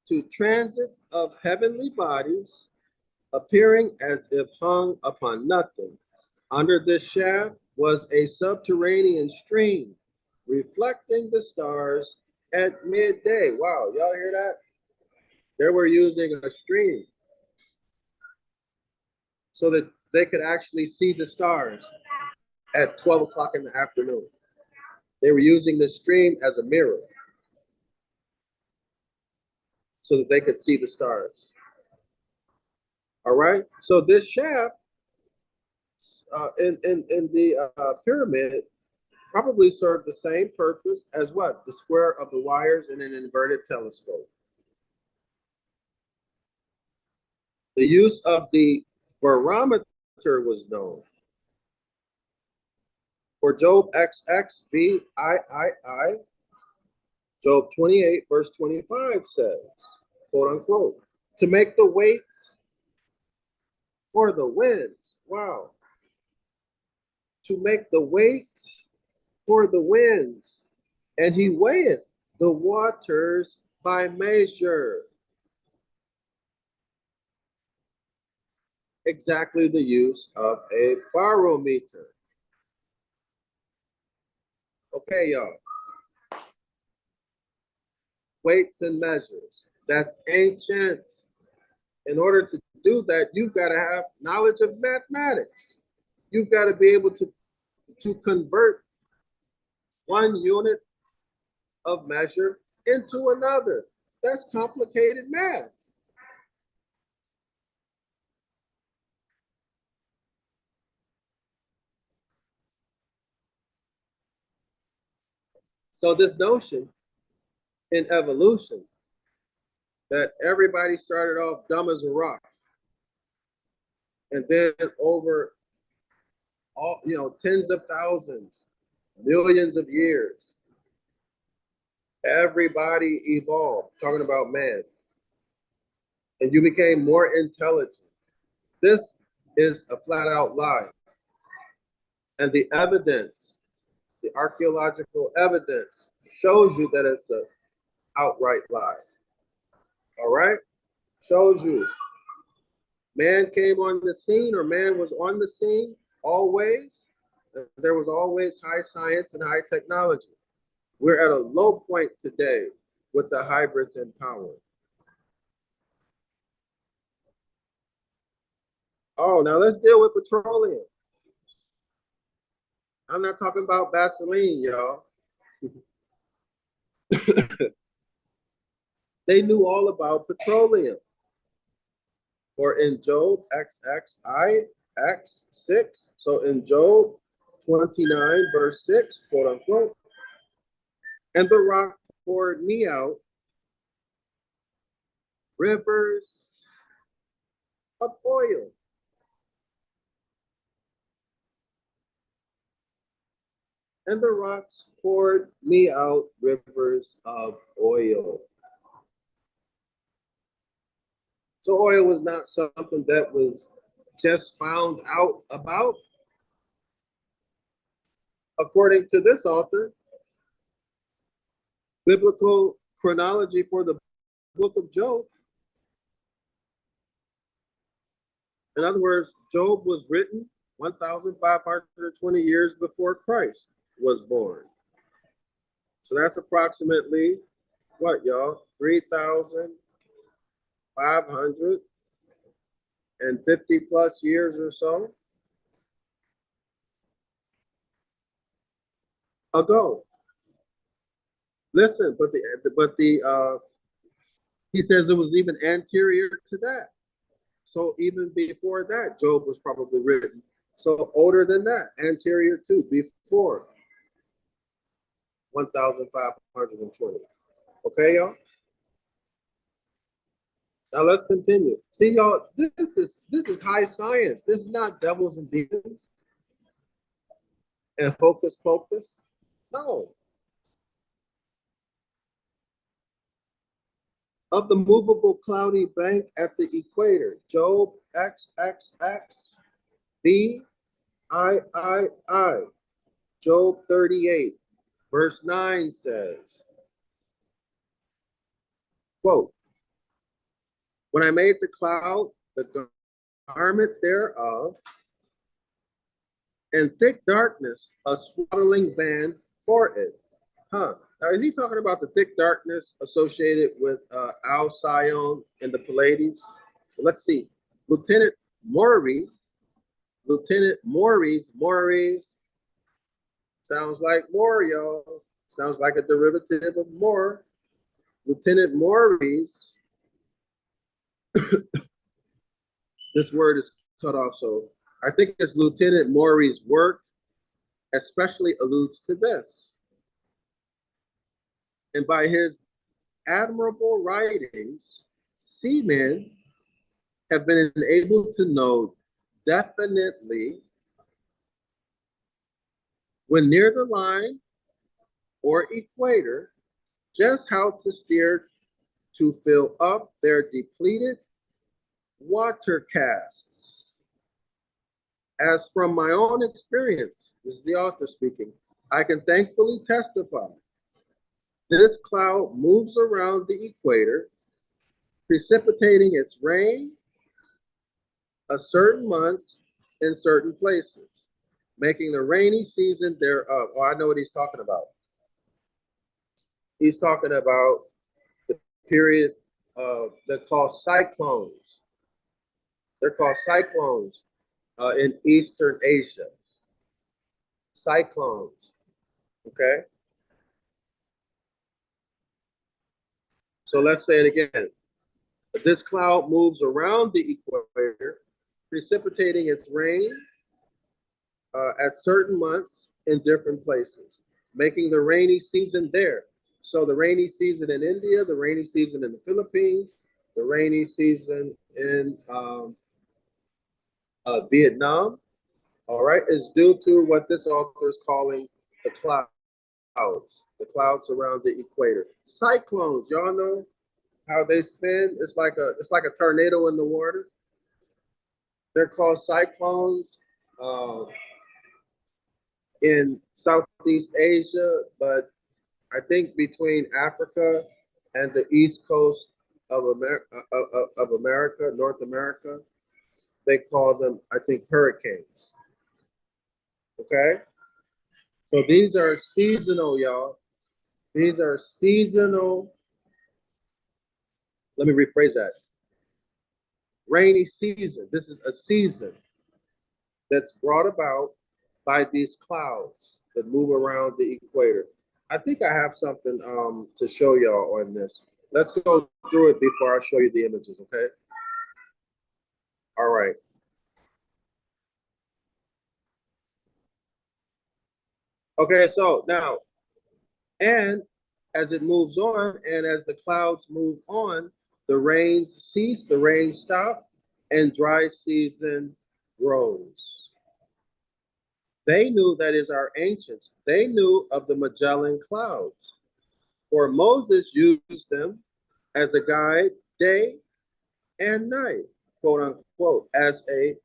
Speaker 1: to transits of heavenly bodies appearing as if hung upon nothing. Under this shaft was a subterranean stream reflecting the stars at midday. Wow, y'all hear that? They were using a stream so that they could actually see the stars at 12 o'clock in the afternoon. They were using the stream as a mirror so that they could see the stars. All right. So this shaft in the pyramid probably served the same purpose as what? The square of the wires in an inverted telescope. The use of the barometer was known. For Job XX, VIII, Job 28, verse 25 says, quote unquote, to make the weights for the winds. Wow. To make the weight for the winds. And he weigheth the waters by measure. Exactly the use of a barometer. Okay, y'all. Weights and measures. That's ancient. In order to do that, you've got to have knowledge of mathematics. You've got to be able to convert one unit of measure into another. That's complicated math. So this notion in evolution that everybody started off dumb as a rock, and then over all, tens of thousands, millions of years, everybody evolved, talking about man, and you became more intelligent. This is a flat out lie. And the evidence, the archaeological evidence, shows you that it's an outright lie. All right? Shows you man came on the scene, or man was on the scene always. There was always high science and high technology. We're at a low point today with the hybrids in power. Oh, now let's deal with petroleum. I'm not talking about Vaseline, y'all. They knew all about petroleum. Or in Job XXIX6, so in Job 29, verse 6, quote unquote, and the rock poured me out rivers of oil. And the rocks poured me out rivers of oil. So oil was not something that was just found out about. According to this author, biblical chronology for the book of Job. In other words, Job was written 1,520 years before Christ was born. So that's approximately what, y'all? 3,550 plus years or so ago. Listen, but he says it was even anterior to that. So even before that, Job was probably written. So older than that, anterior to, before 1,520. Okay, y'all? Now let's continue. See, y'all, this is high science. This is not devils and demons and hocus pocus. No. Of the movable cloudy bank at the equator, Job XXX, VIII, Job 38, verse 9 says, quote, when I made the cloud, the garment thereof, and thick darkness, a swaddling band for it. Huh. Now, is he talking about the thick darkness associated with Alcyone and the Pleiades? Well, let's see. Lieutenant Maurice, sounds like more, y'all. Sounds like a derivative of more. Lieutenant Maurice This word is cut off, so I think it's Lieutenant Maury's work especially alludes to this. And by his admirable writings, seamen have been able to know definitely when near the line or equator just how to steer to fill up their depleted water casks. As from my own experience, this is the author speaking, I can thankfully testify this cloud moves around the equator, precipitating its rain a certain months in certain places, making the rainy season thereof. Oh, I know what he's talking about. He's talking about the period they're called cyclones. They're called cyclones in Eastern Asia. Cyclones, okay? So let's say it again. This cloud moves around the equator, precipitating its rain at certain months in different places, making the rainy season there. So the rainy season in India, the rainy season in the Philippines, the rainy season in Vietnam, all right, is due to what this author is calling the clouds around the equator. Cyclones, y'all know how they spin? It's like a tornado in the water. They're called cyclones in Southeast Asia, but I think between Africa and the East Coast of America, North America, they call them, I think, hurricanes. Okay? So these are seasonal, y'all. These are seasonal. Let me rephrase that. Rainy season. This is a season that's brought about by these clouds that move around the equator. I think I have something to show y'all on this. Let's go through it before I show you the images, okay? All right. Okay, so now, and as it moves on, and as the clouds move on, the rains cease, the rains stop, and dry season grows. They knew, that is our ancients, they knew of the Magellan clouds, for Moses used them as a guide day and night, quote unquote, as a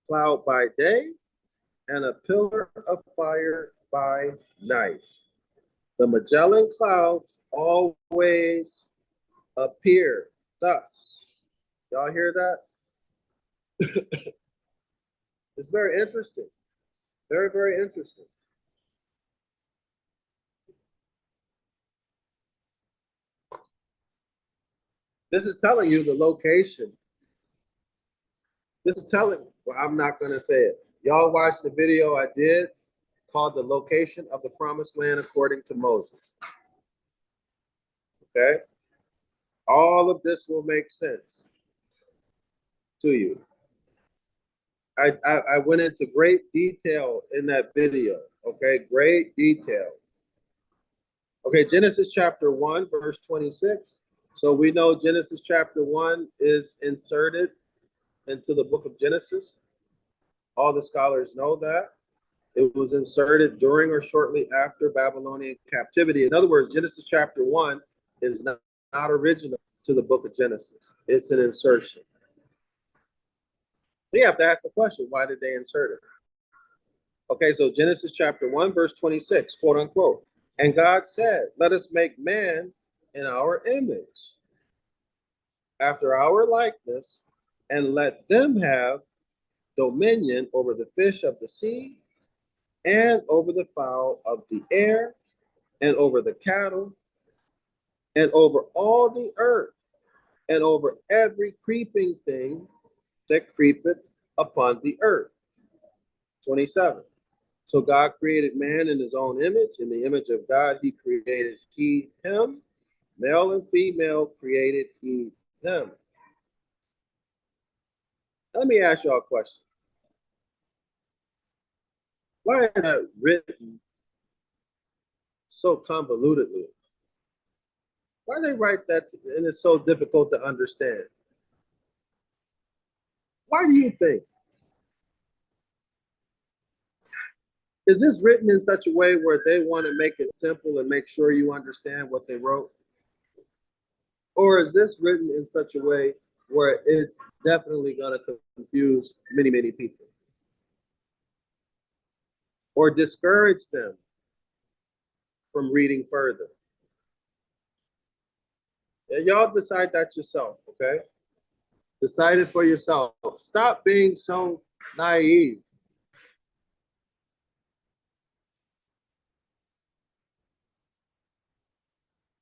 Speaker 1: cloud by day and a pillar of fire by night. The Magellan clouds always appear thus. Y'all hear that? It's very interesting. Very, very interesting. This is telling you the location. This is telling, well, I'm not going to say it. Y'all watch the video I did called The Location of the Promised Land According to Moses. Okay? All of this will make sense to you. I went into great detail in that video. Okay, great detail. Okay, Genesis chapter 1, verse 26. So we know Genesis chapter 1 is inserted into the book of Genesis. All the scholars know that. It was inserted during or shortly after Babylonian captivity. In other words, Genesis chapter 1 is not original to the book of Genesis. It's an insertion. We have to ask the question, why did they insert it? Okay, so Genesis chapter 1, verse 26, quote unquote. And God said, let us make man in our image, after our likeness, and let them have dominion over the fish of the sea, and over the fowl of the air, and over the cattle, and over all the earth, and over every creeping thing that creepeth upon the earth. 27. So God created man in his own image. In the image of God, he created him. Male and female created he them. Let me ask y'all a question. Why is that written so convolutedly? Why they write that and it's so difficult to understand? Why do you think? Is this written in such a way where they want to make it simple and make sure you understand what they wrote? Or is this written in such a way where it's definitely going to confuse many, many people or discourage them from reading further? And y'all decide that yourself, okay? Decide it for yourself. Stop being so naive.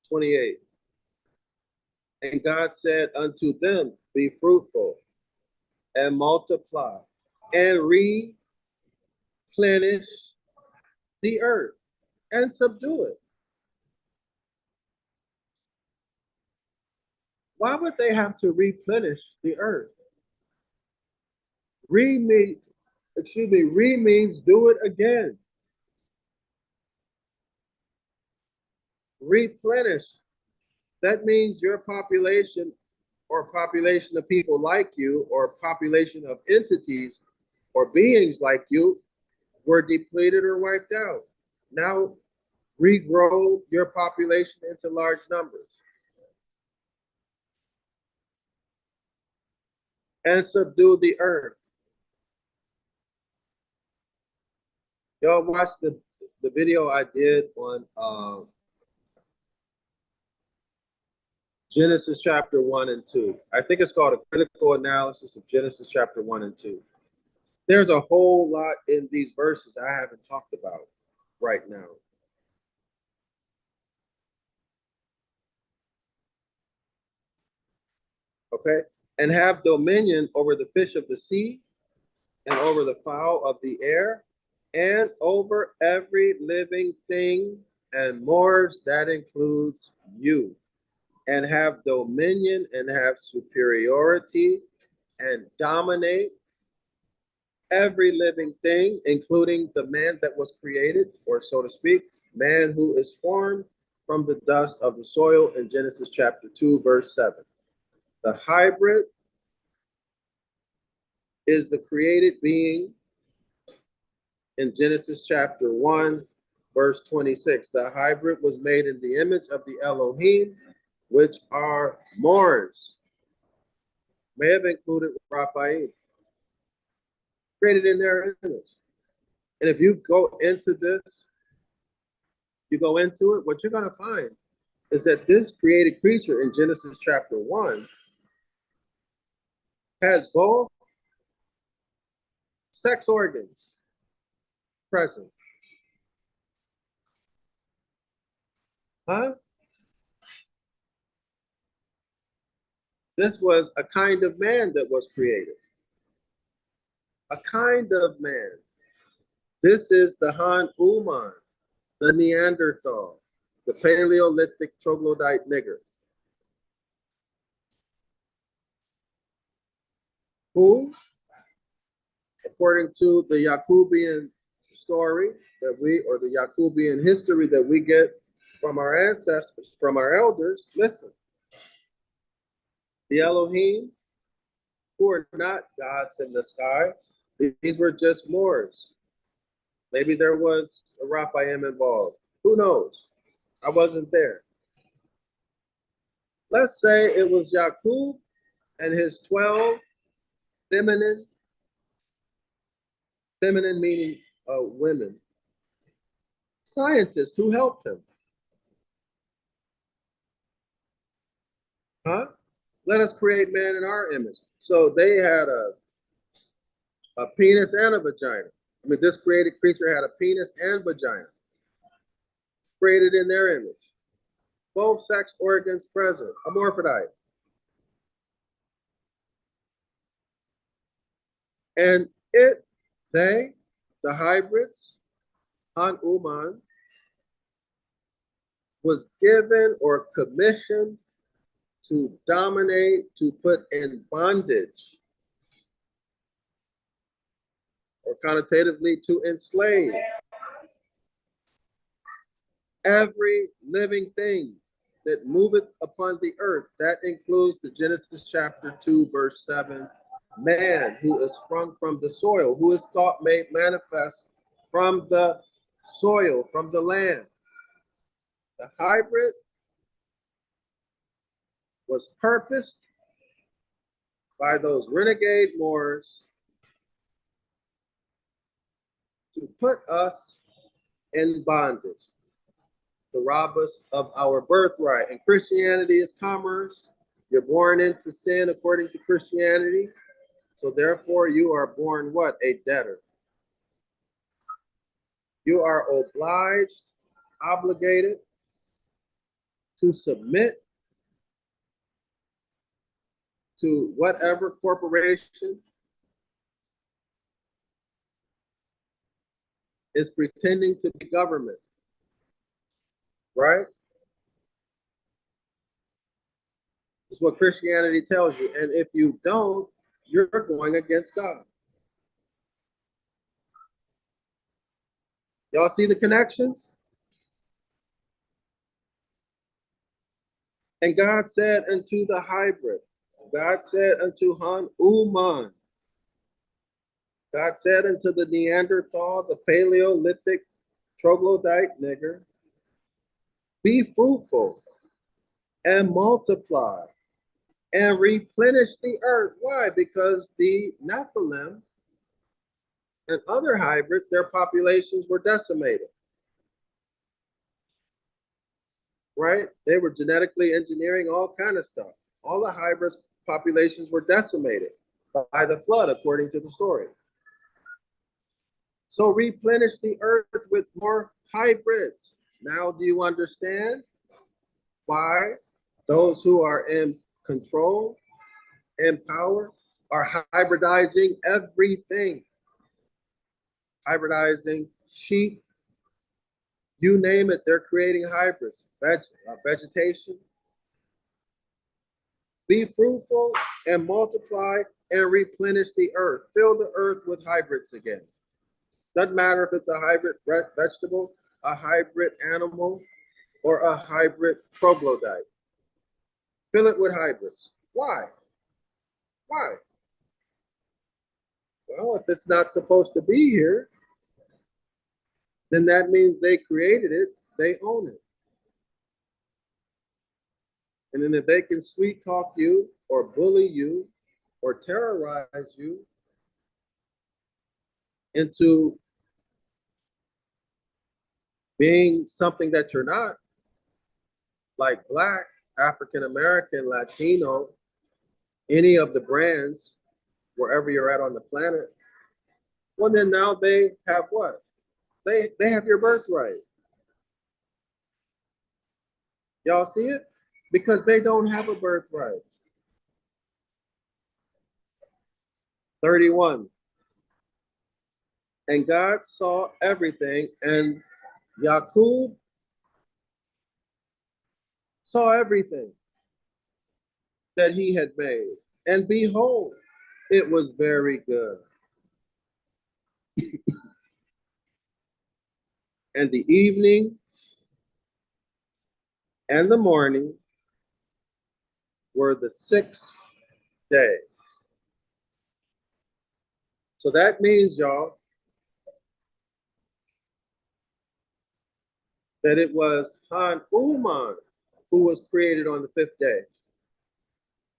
Speaker 1: 28. And God said unto them, be fruitful and multiply and replenish the earth and subdue it. Why would they have to replenish the earth? Re means do it again. Replenish. That means your population or population of people like you or population of entities or beings like you were depleted or wiped out. Now regrow your population into large numbers and subdue the earth. Y'all watch the video I did on Genesis chapter 1 and 2. I think it's called a critical analysis of Genesis chapter 1 and 2. There's a whole lot in these verses I haven't talked about right now. Okay? And have dominion over the fish of the sea and over the fowl of the air and over every living thing and mores, that includes you. And have dominion and have superiority and dominate every living thing, including the man that was created, or so to speak, man who is formed from the dust of the soil in Genesis chapter 2, verse 7. The hybrid is the created being in Genesis chapter 1, verse 26. The hybrid was made in the image of the Elohim, which are Mors. May have included Raphael, created in their image. And if you go into this, you go into it, what you're going to find is that this created creature in Genesis chapter 1 has both sex organs present. Huh? This was a kind of man that was created. A kind of man. This is the Han Uman, the Neanderthal, the Paleolithic troglodyte nigger, who, according to the Yacubian story that we, or the Yacubian history that we get from our ancestors, from our elders, listen, the Elohim, who are not gods in the sky, these were just Moors. Maybe there was a Raphael involved. Who knows? I wasn't there. Let's say it was Yaqub and his 12 feminine meaning women, scientists who helped him. Huh? Let us create man in our image. So they had a penis and a vagina. I mean, this created creature had a penis and vagina, created in their image. Both sex organs present, hermaphrodite. And they, the hybrids, Han Uman, was given or commissioned to dominate, to put in bondage or connotatively to enslave every living thing that moveth upon the earth. That includes the Genesis chapter 2, verse 7. Man who is sprung from the soil, who is thought made manifest from the soil, from the land. The hybrid was purposed by those renegade Moors to put us in bondage, to rob us of our birthright. And Christianity is commerce. You're born into sin according to Christianity. So therefore you are born what? A debtor. You are obliged, obligated to submit to whatever corporation is pretending to be government, right? That's what Christianity tells you. And if you don't, you're going against God. Y'all see the connections? And God said unto the hybrid, God said unto Han Uman, God said unto the Neanderthal, the Paleolithic troglodyte nigger, be fruitful and multiply and replenish the earth. Why? Because the Nephilim and other hybrids, their populations were decimated. Right? They were genetically engineering all kind of stuff. All the hybrids populations were decimated by the flood, according to the story. So replenish the earth with more hybrids. Now, do you understand why those who are in control and power are hybridizing everything? Hybridizing sheep, you name it, they're creating hybrids. Vegetation. Be fruitful and multiply and replenish the earth. Fill the earth with hybrids again. Doesn't matter if it's a hybrid vegetable, a hybrid animal, or a hybrid troglodyte. Fill it with hybrids. Why? Why? Well, if it's not supposed to be here, then that means they created it, they own it. And then if they can sweet talk you or bully you or terrorize you into being something that you're not, like Black, African American, Latino, any of the brands, wherever you're at on the planet, well, then now they have what? They have your birthright. Y'all see it? Because they don't have a birthright. 31. And God saw everything, and Yaqub saw everything that he had made. And behold, it was very good. And the evening and the morning were the sixth day. So that means, y'all, that it was Han Uman who was created on the fifth day.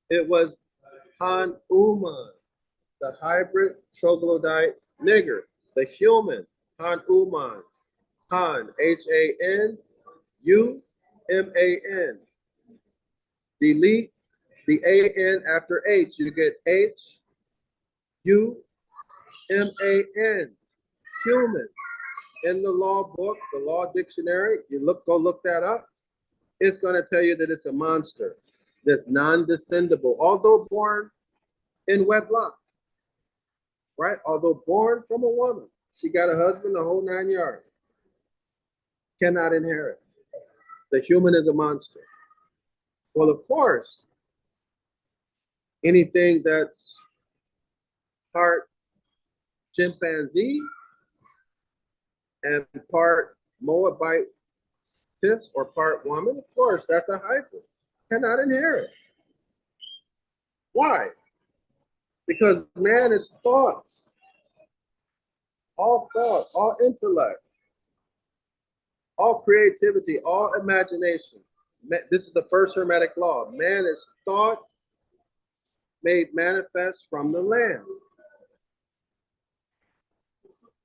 Speaker 1: It was Han Uman, the hybrid troglodyte nigger, the human Han Uman. Han, H-A-N-U-M-A-N. Delete the A-N after H. You get H-U-M-A-N. Human. In the law book, the law dictionary, go look that up. It's going to tell you that it's a monster that's non-descendable, although born in wedlock, right? Although born from a woman, she got a husband, the whole 9 yards. Cannot inherit. The human is a monster. Well, of course, anything that's heart chimpanzee and part Moabitess or part woman? Of course, that's a hybrid. Cannot inherit. Why? Because man is thought, all intellect, all creativity, all imagination. This is the first Hermetic law. Man is thought made manifest from the land.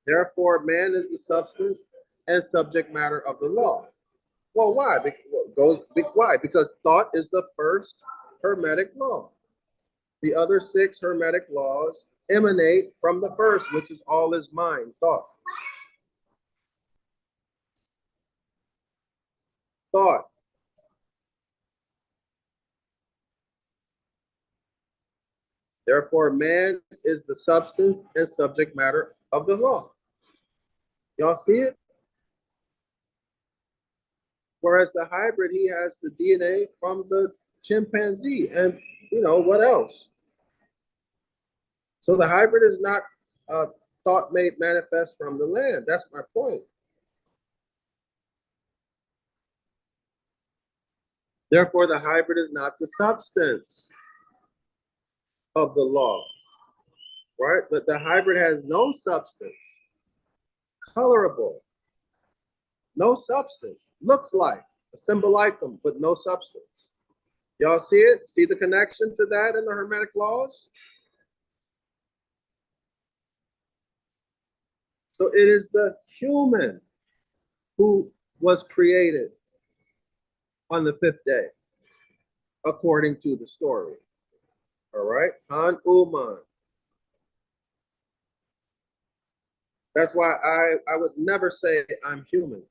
Speaker 1: Therefore, man is the substance and subject matter of the law. Well, why? Why? Because thought is the first Hermetic law. The other 6 Hermetic laws emanate from the first, which is all is mind, thought. Thought. Therefore, man is the substance and subject matter of the law. Y'all see it? Whereas the hybrid, he has the DNA from the chimpanzee and, what else? So the hybrid is not a thought made manifest from the land. That's my point. Therefore, the hybrid is not the substance of the law, right? But the hybrid has no substance, colorable, no substance, looks like a symbolicum, but no substance. Y'all see it? See the connection to that in the Hermetic laws? So it is the human who was created on the 5th day, according to the story. All right? Han Uman. That's why I would never say I'm human.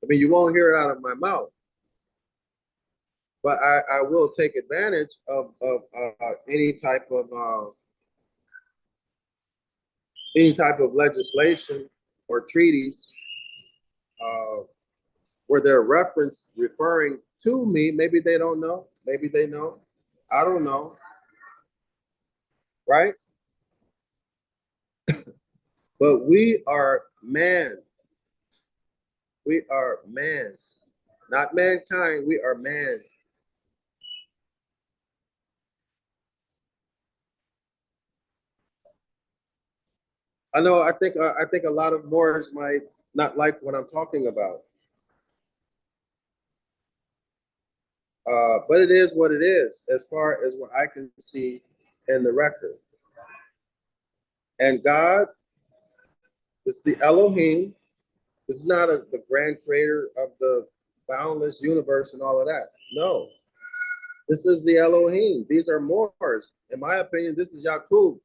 Speaker 1: I mean, you won't hear it out of my mouth. But I will take advantage of any type of legislation or treaties where they're referring to me. Maybe they don't know. Maybe they know. I don't know. Right? But we are man. We are man. Not mankind. We are man. I know. I think a lot of Moors might not like what I'm talking about, but it is what it is, as far as what I can see in the record. And God is the Elohim. This is not the grand creator of the boundless universe and all of that. No, this is the Elohim. These are Moors. In my opinion, this is Yaqub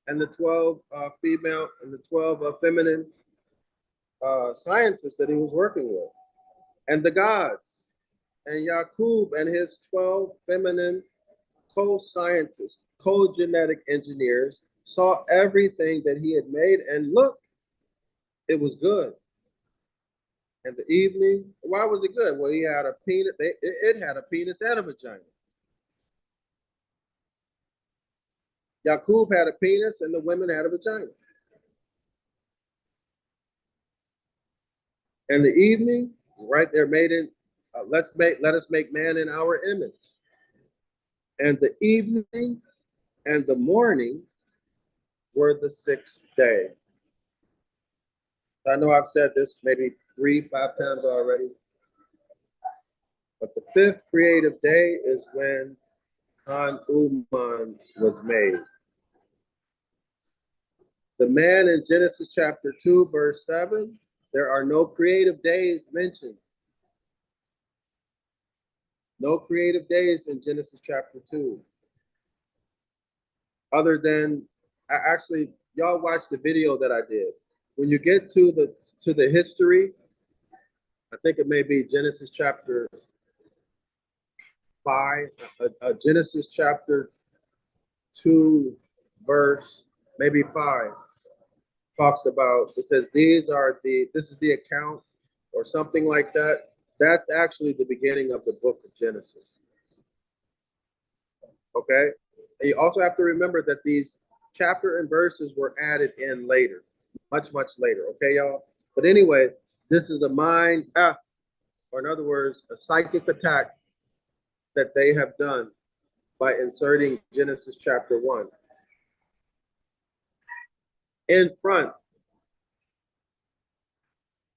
Speaker 1: and the 12 female and the 12 feminine scientists that he was working with, and the gods, and Yaqub and his 12 feminine co-scientists, co-genetic engineers saw everything that he had made, and look, it was good. And the evening, why was it good? Well, he had a penis. It had a penis and a vagina. Yaqub had a penis, and the women had a vagina. And the evening, right there, made in let us make man in our image. And the evening and the morning were the 6th day. I know I've said this maybe 3-5 times already, but the 5th creative day is when Han Uman was made. The man in Genesis chapter 2, verse 7, there are no creative days mentioned. No creative days in Genesis chapter 2. Other than, actually, y'all watch the video that I did. When you get to the history, I think it may be Genesis chapter 5, Genesis chapter 2, verse maybe 5, talks about, it says, this is the account or something like that. That's actually the beginning of the book of Genesis. Okay? And you also have to remember that these chapter and verses were added in later, much, much later. Okay, y'all? But anyway, this is a mind F, or in other words, a psychic attack that they have done by inserting Genesis chapter 1 in front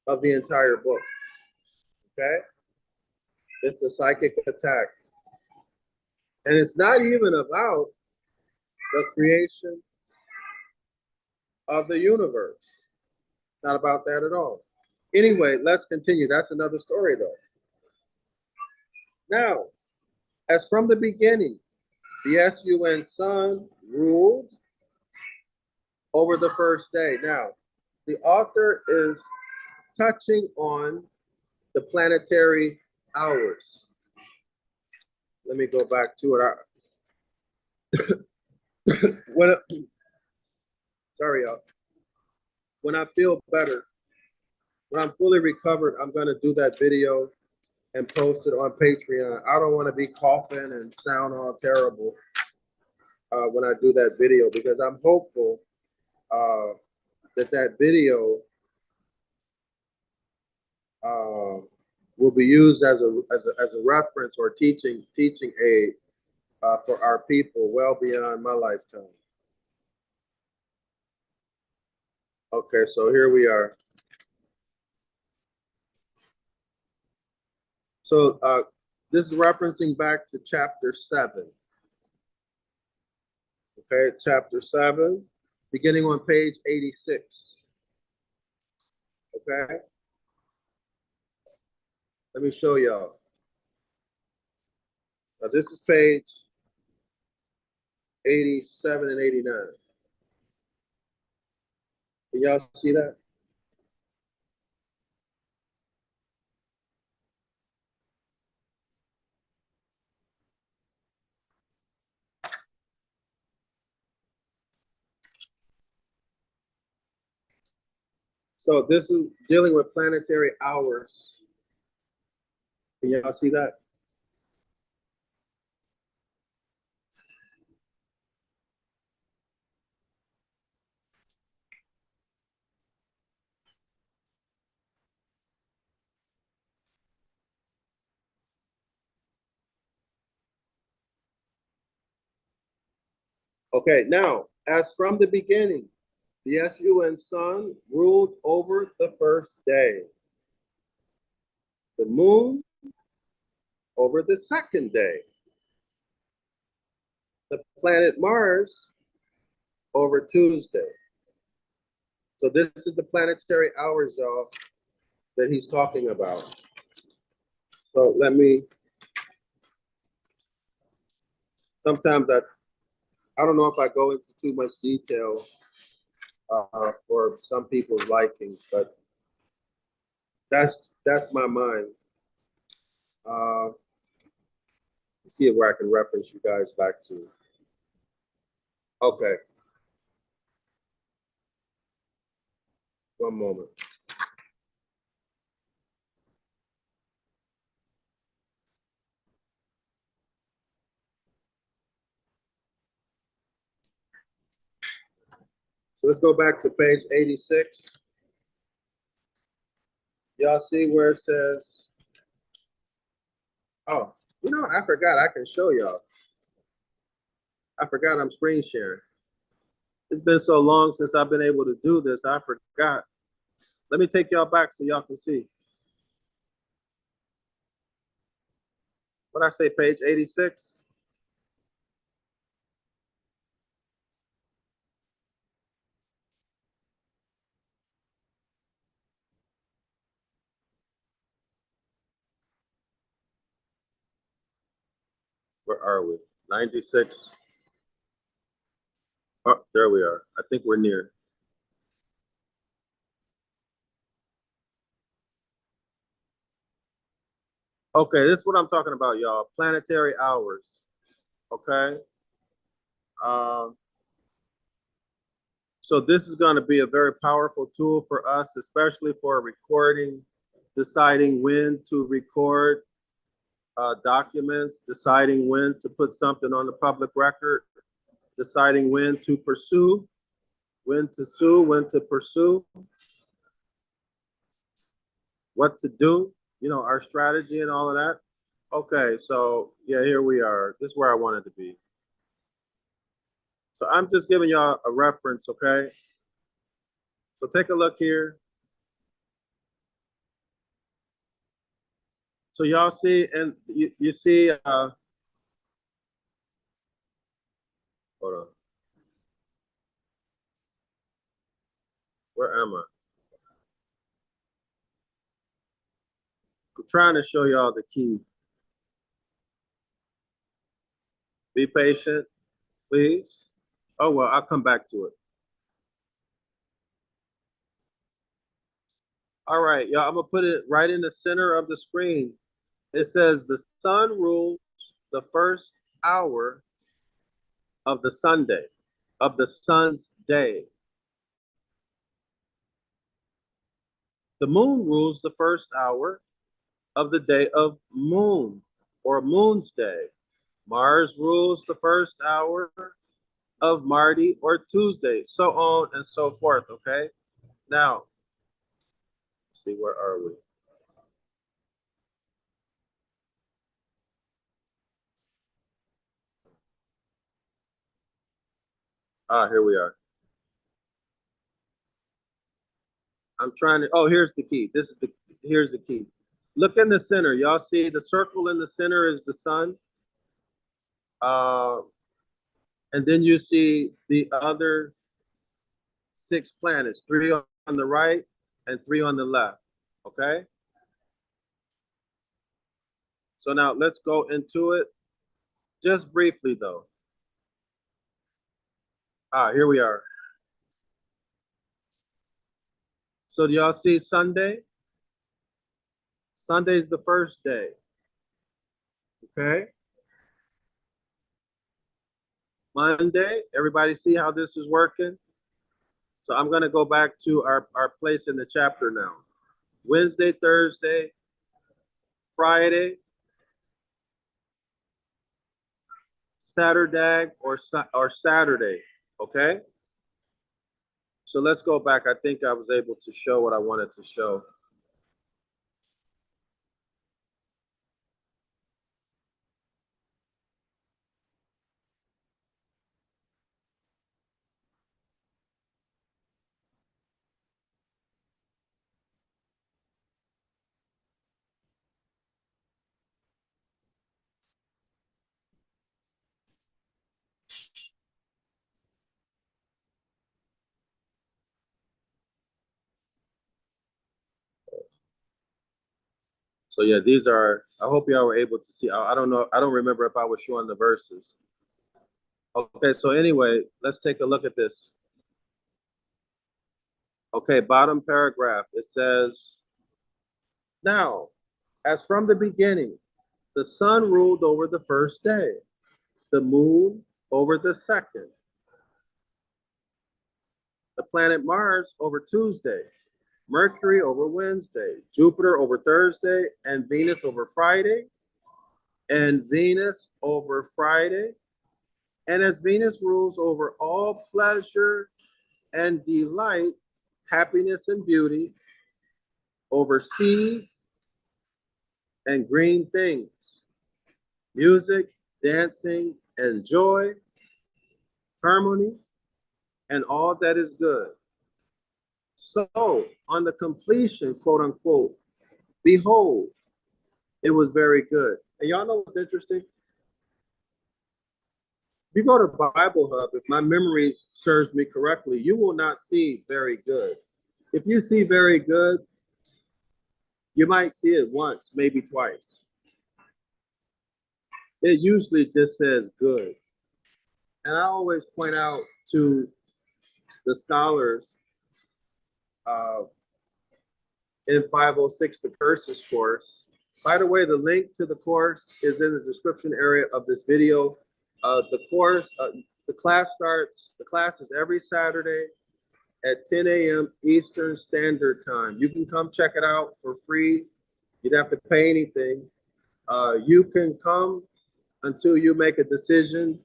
Speaker 1: of the entire book. Okay? It's a psychic attack. And it's not even about the creation of the universe. Not about that at all. Anyway, let's continue. That's another story, though. Now, as from the beginning, the sun sun ruled over the first day. Now, the author is touching on the planetary hours. Let me go back to it. Sorry, y'all. When I feel better, when I'm fully recovered, I'm going to do that video and post it on Patreon. I don't want to be coughing and sound all terrible when I do that video, because I'm hopeful that video will be used as a reference or teaching aid for our people well beyond my lifetime. Okay, so here we are. So this is referencing back to chapter 7. Okay, chapter 7, beginning on page 86. Okay. Let me show y'all. Now this is page 87 and 89. Can y'all see that? So this is dealing with planetary hours. Can y'all see that? Okay, now, as from the beginning, the sun ruled over the first day, the moon over the second day, the planet Mars over Tuesday. So this is the planetary hours, y'all, that he's talking about. So sometimes I don't know if I go into too much detail for some people's liking, but that's my mind. Let's see where I can reference you guys back to. Okay. One moment. So let's go back to page 86. Y'all see where it says, oh, you know, I forgot I can show y'all. I forgot I'm screen sharing. It's been so long since I've been able to do this, I forgot. Let me take y'all back so y'all can see. What I say, page 86? Where are we? 96. Oh, there we are. I think we're near. Okay, this is what I'm talking about, y'all. Planetary hours. Okay. So this is going to be a very powerful tool for us, especially for recording, deciding when to record documents, deciding when to put something on the public record. deciding when to pursue, when to sue, when to pursue, what to do, you know, our strategy and all of that. Okay, so yeah, here we are. This is where I wanted to be. So I'm just giving y'all a reference, okay? So take a look here. So y'all see, and you see, hold on. Where am I? I'm trying to show y'all the key. Be patient, please. Oh, well, I'll come back to it. All right, y'all, I'm gonna put it right in the center of the screen. It says the sun rules the first hour of the Sunday, of the sun's day. The moon rules the first hour of the day of moon or moon's day. Mars rules the first hour of Mardi or Tuesday, so on and so forth, okay? Now, let's see, where are we? Ah, here we are. I'm trying to, oh, here's the key. Here's the key. Look in the center. Y'all see the circle in the center is the sun. And then you see the other 6 planets, 3 on the right and 3 on the left, okay? So now let's go into it just briefly though. Ah, here we are. So do y'all see Sunday? Sunday's the first day, okay? Monday, everybody see how this is working? So I'm gonna go back to our place in the chapter now. Wednesday, Thursday, Friday, Saturday, or Saturday, okay? So let's go back. I think I was able to show what I wanted to show. So yeah, these are, I hope y'all were able to see. I don't know, I don't remember if I was showing the verses. Okay, so anyway, let's take a look at this. Okay, bottom paragraph, it says, now, as from the beginning, the sun ruled over the first day, the moon over the second, the planet Mars over Tuesday, Mercury over Wednesday, Jupiter over Thursday, and Venus over Friday, and Venus over Friday. And as Venus rules over all pleasure and delight, happiness and beauty, over seed and green things, music, dancing, and joy, harmony, and all that is good. So, on the completion, quote unquote, behold, it was very good. And y'all know what's interesting? If you go to Bible Hub, if my memory serves me correctly, you will not see very good. If you see very good, you might see it once, maybe twice. It usually just says good. And I always point out to the scholars in 506, the curses course. By the way, the link to the course is in the description area of this video. The class is every Saturday at 10 a.m. Eastern Standard Time. You can come check it out for free. You don't have to pay anything. You can come until you make a decision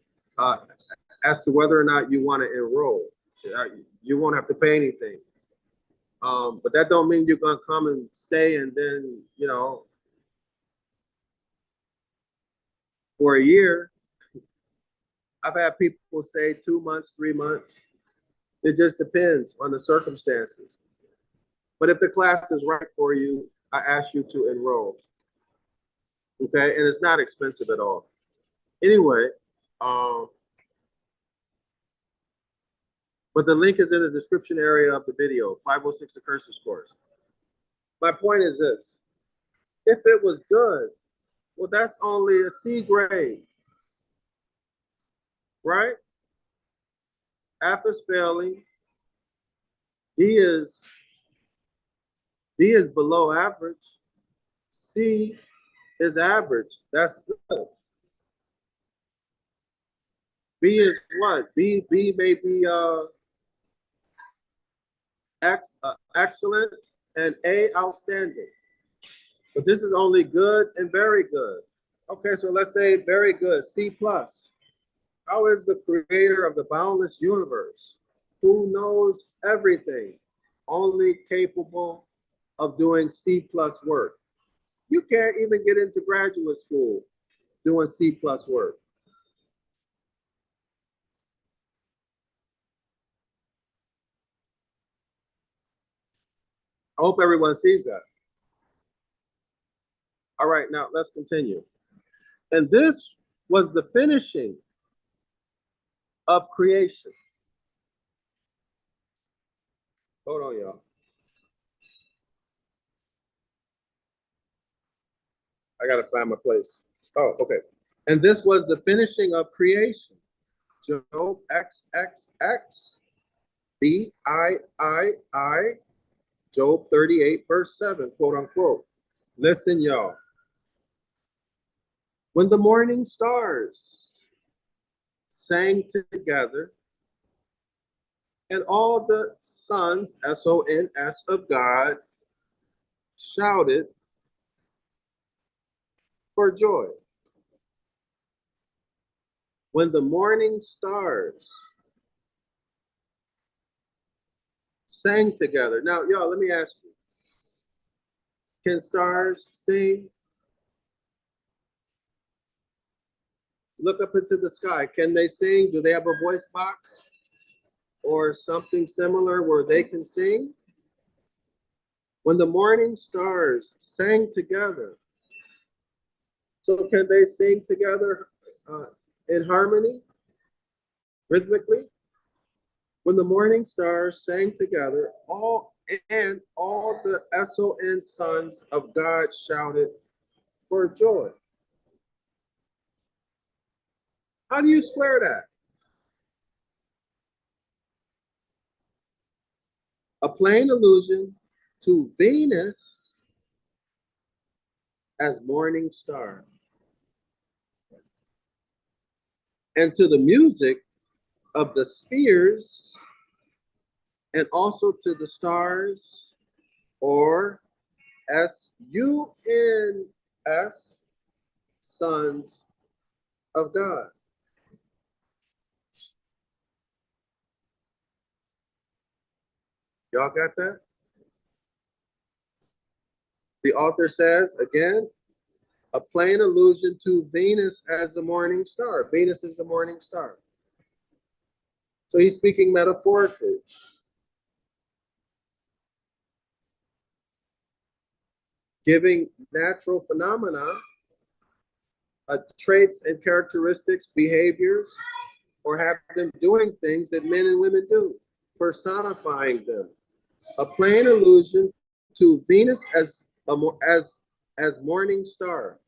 Speaker 1: as to whether or not you want to enroll. You won't have to pay anything. But that don't mean you're going to come and stay and then, you know, for a year. I've had people say 2 months, 3 months. It just depends on the circumstances. But if the class is right for you, I ask you to enroll. Okay, and it's not expensive at all. Anyway, but the link is in the description area of the video, 506 The Curses course. My point is this. If it was good, well, that's only a C grade, right? F is failing. D is below average. C is average. That's good. B is what? B may be excellent and A outstanding. But this is only good and very good. Okay, so let's say very good, C plus. How is the creator of the boundless universe, who knows everything, only capable of doing C plus work? You can't even get into graduate school doing C plus work. I hope everyone sees that. All right, now let's continue. And this was the finishing of creation. Hold on, y'all. I gotta find my place. Oh, okay. And this was the finishing of creation. Job XXX, BIII, Job 38, verse 7, quote unquote. Listen, y'all. When the morning stars sang together, and all the sons, S-O-N-S, of God shouted for joy. When the morning stars sang together. Now, y'all, let me ask you. Can stars sing? Look up into the sky. Can they sing? Do they have a voice box or something similar where they can sing? When the morning stars sang together, so can they sing together in harmony, rhythmically? When the morning stars sang together, all the S-O-N sons of God shouted for joy. How do you square that? A plain allusion to Venus as morning star, and to the music of the spheres, and also to the stars, or S-U-N-S, sons of God. Y'all got that? The author says, again, a plain allusion to Venus as the morning star. Venus is the morning star. So he's speaking metaphorically. Giving natural phenomena traits and characteristics, behaviors, or have them doing things that men and women do, personifying them. A plain allusion to Venus as morning star,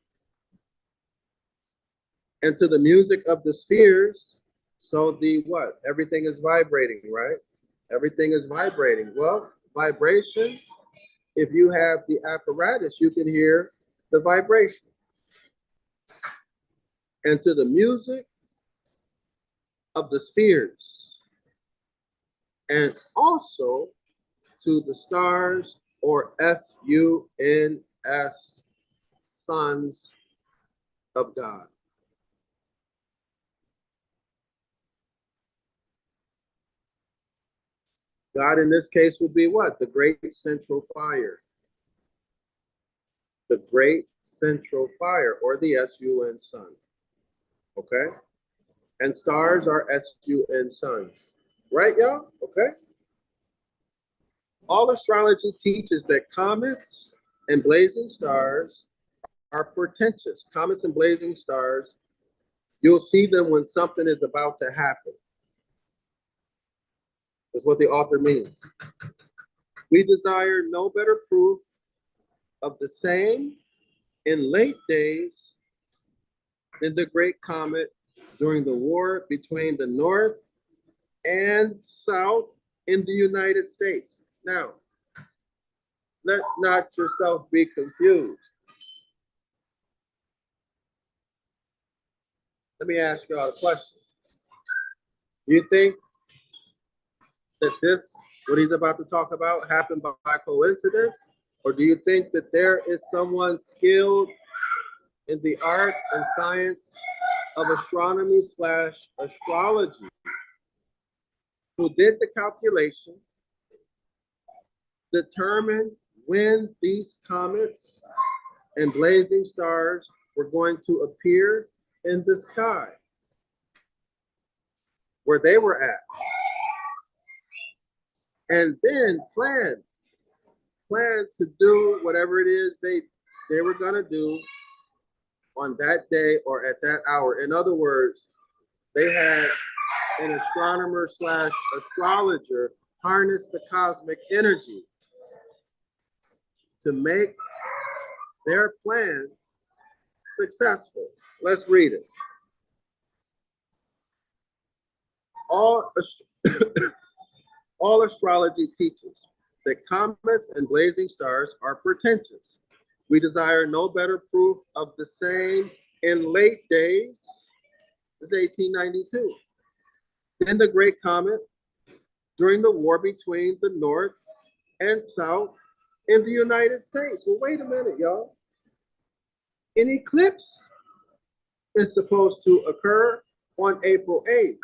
Speaker 1: and to the music of the spheres. So the what? Everything is vibrating, right? Everything is vibrating. Well, vibration, if you have the apparatus, you can hear the vibration. And to the music of the spheres, and also to the stars, or S-U-N-S, sons of God. God in this case will be what? The great central fire. The great central fire, or the sun sun. Okay? And stars are sun suns. Right, y'all? Okay? All astrology teaches that comets and blazing stars are portentous. Comets and blazing stars, you'll see them when something is about to happen. That's what the author means. We desire no better proof of the same in late days than the great comet during the war between the North and South in the United States. Now, let not yourself be confused. Let me ask you all a question. Do you think that this, what he's about to talk about, happened by coincidence? Or do you think that there is someone skilled in the art and science of astronomy / astrology who did the calculation, determined when these comets and blazing stars were going to appear in the sky, where they were at, and then planned to do whatever it is they were going to do on that day or at that hour. In other words, they had an astronomer / astrologer harness the cosmic energy to make their plan successful. Let's read it. All astrology teaches that comets and blazing stars are portentous. We desire no better proof of the same in late days, this is 1892, than the great comet during the war between the North and South in the United States. Well, wait a minute, y'all. An eclipse is supposed to occur on April 8th.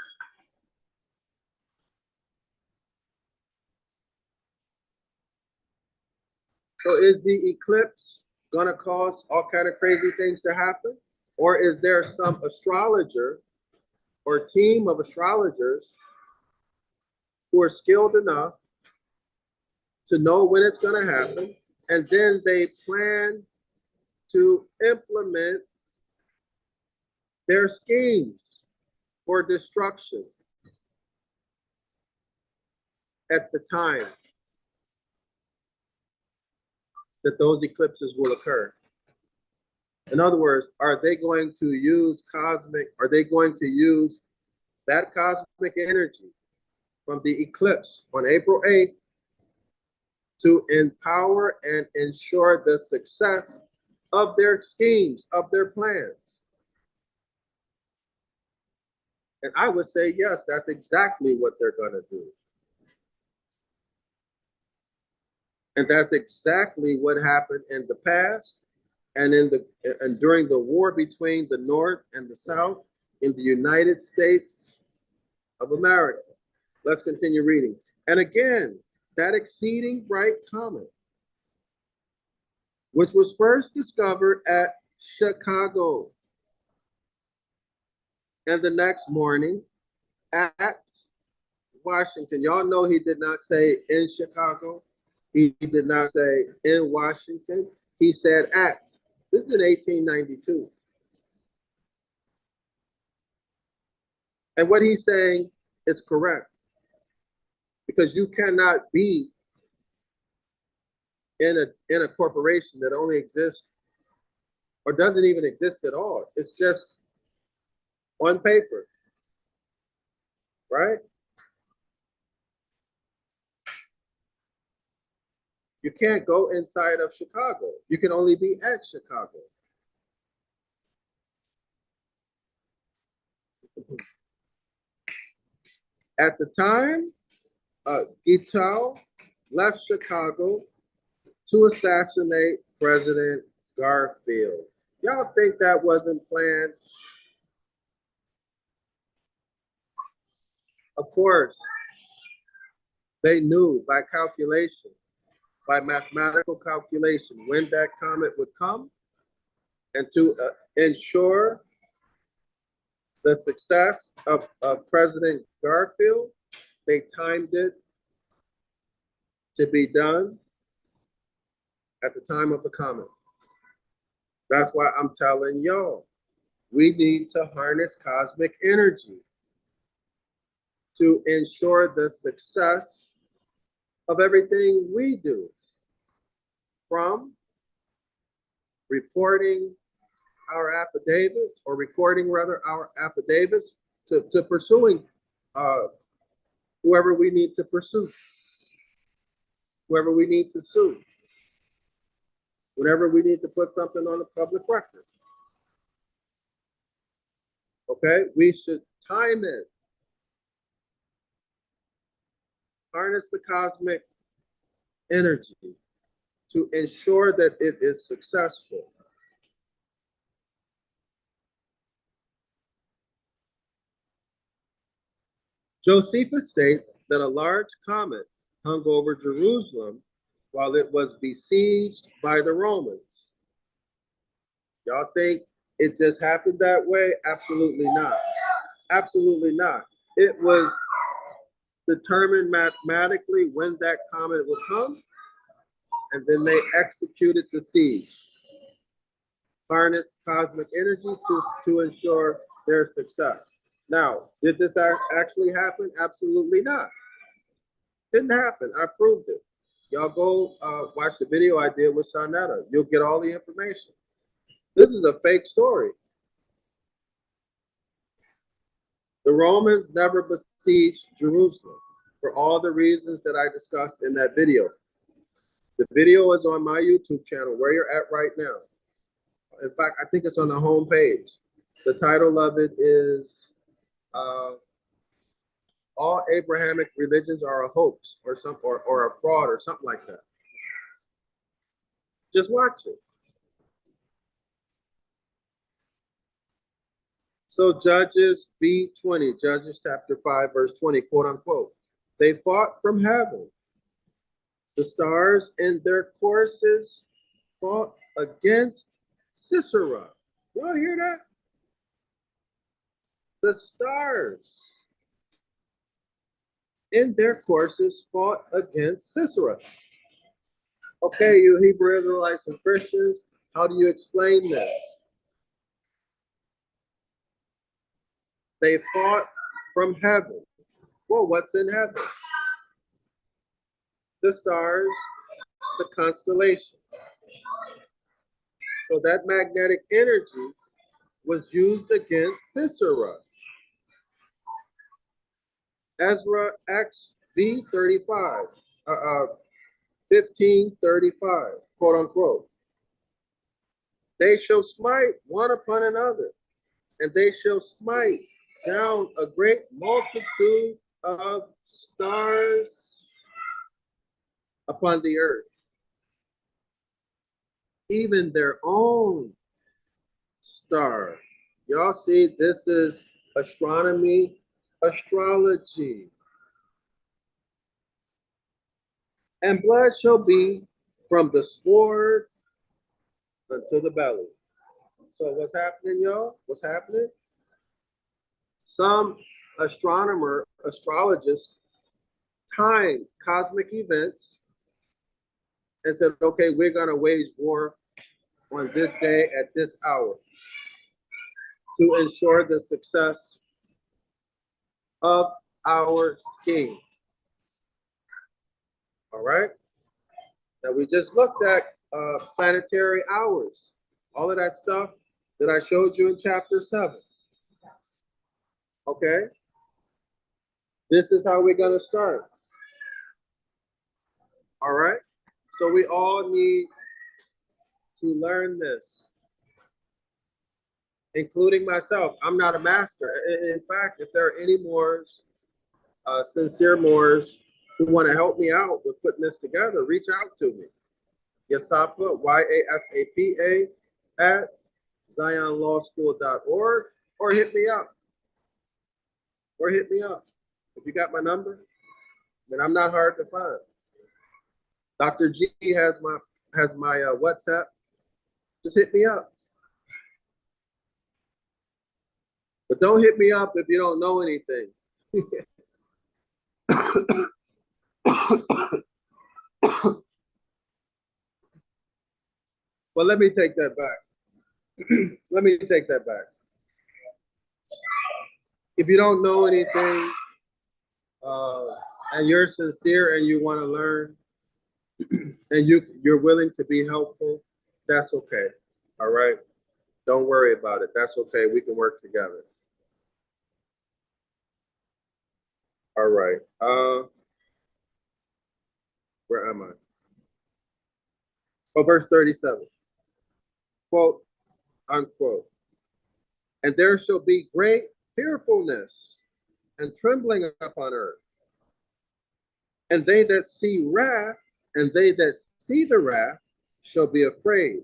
Speaker 1: So is the eclipse going to cause all kind of crazy things to happen? Or is there some astrologer or team of astrologers who are skilled enough to know when it's going to happen, and then they plan to implement their schemes for destruction at the time that those eclipses will occur? In other words, are they going to use that cosmic energy from the eclipse on April 8th to empower and ensure the success of their schemes, of their plans? And I would say, yes, that's exactly what they're going to do. And that's exactly what happened in the past and during the war between the North and the South in the United States of America. Let's continue reading. And again, that exceeding bright comet, which was first discovered at Chicago, and the next morning at Washington. Y'all know he did not say in Chicago. He did not say in Washington. He said at. This is in 1892. And what he's saying is correct, because you cannot be in a corporation that only exists or doesn't even exist at all. It's just on paper, right? You can't go inside of Chicago. You can only be at Chicago. At the time, Guiteau left Chicago to assassinate President Garfield. Y'all think that wasn't planned? Of course, They knew by calculation, by mathematical calculation, when that comet would come, and to ensure the success of President Garfield, they timed it to be done at the time of the comet. That's why I'm telling y'all, we need to harness cosmic energy to ensure the success of everything we do, from reporting our affidavits, or recording rather our affidavits, to pursuing whoever we need to pursue, whoever we need to sue, whenever we need to put something on the public record. Okay, we should time it, harness the cosmic energy to ensure that it is successful. Josephus states that a large comet hung over Jerusalem while it was besieged by the Romans. Y'all think it just happened that way? Absolutely not. Absolutely not. It was determined mathematically when that comet would come, and then they executed the siege. Harness cosmic energy to ensure their success. Now, did this actually happen? Absolutely not. Didn't happen. I proved it. Y'all go watch the video I did with Sonetta. You'll get all the information. This is a fake story. The Romans never besieged Jerusalem for all the reasons that I discussed in that video. The video is on my YouTube channel, where you're at right now. In fact, I think it's on the home page. The title of it is All Abrahamic Religions Are a Hoax, or a fraud, or something like that. Just watch it. So Judges B20, Judges chapter 5, verse 20, quote unquote. They fought from heaven. The stars in their courses fought against Sisera. You all hear that? The stars in their courses fought against Sisera. Okay, you Hebrew Israelites and Christians, how do you explain this? They fought from heaven. Well, what's in heaven? The stars, the constellation. So that magnetic energy was used against Sisera. Ezra X V35, 1535, quote unquote. They shall smite one upon another, and they shall smite down a great multitude of stars upon the earth, even their own star. Y'all see, this is astronomy, astrology. And blood shall be from the sword unto the belly. So what's happening, y'all? What's happening? Some astrologists time cosmic events and said, okay, we're going to wage war on this day at this hour to ensure the success of our scheme. All right? Now, we just looked at planetary hours, all of that stuff that I showed you in chapter 7. Okay? This is how we're going to start. All right? So we all need to learn this, including myself. I'm not a master. In fact, if there are any Moors, sincere Moors, who want to help me out with putting this together, reach out to me. Yasapa, Y-A-S-A-P-A, at zionlawschool.org, or hit me up. If you got my number, And I'm not hard to find. Dr. G has my WhatsApp. Just hit me up. But don't hit me up if you don't know anything. Well, let me take that back. Let me take that back. If you don't know anything, and you're sincere and you want to learn, and you're willing to be helpful, that's okay. All right. Don't worry about it. That's okay. We can work together. All right. Where am I? Oh, verse 37. Quote, unquote. And there shall be great fearfulness and trembling upon earth. And they that see wrath, and they that see the wrath shall be afraid,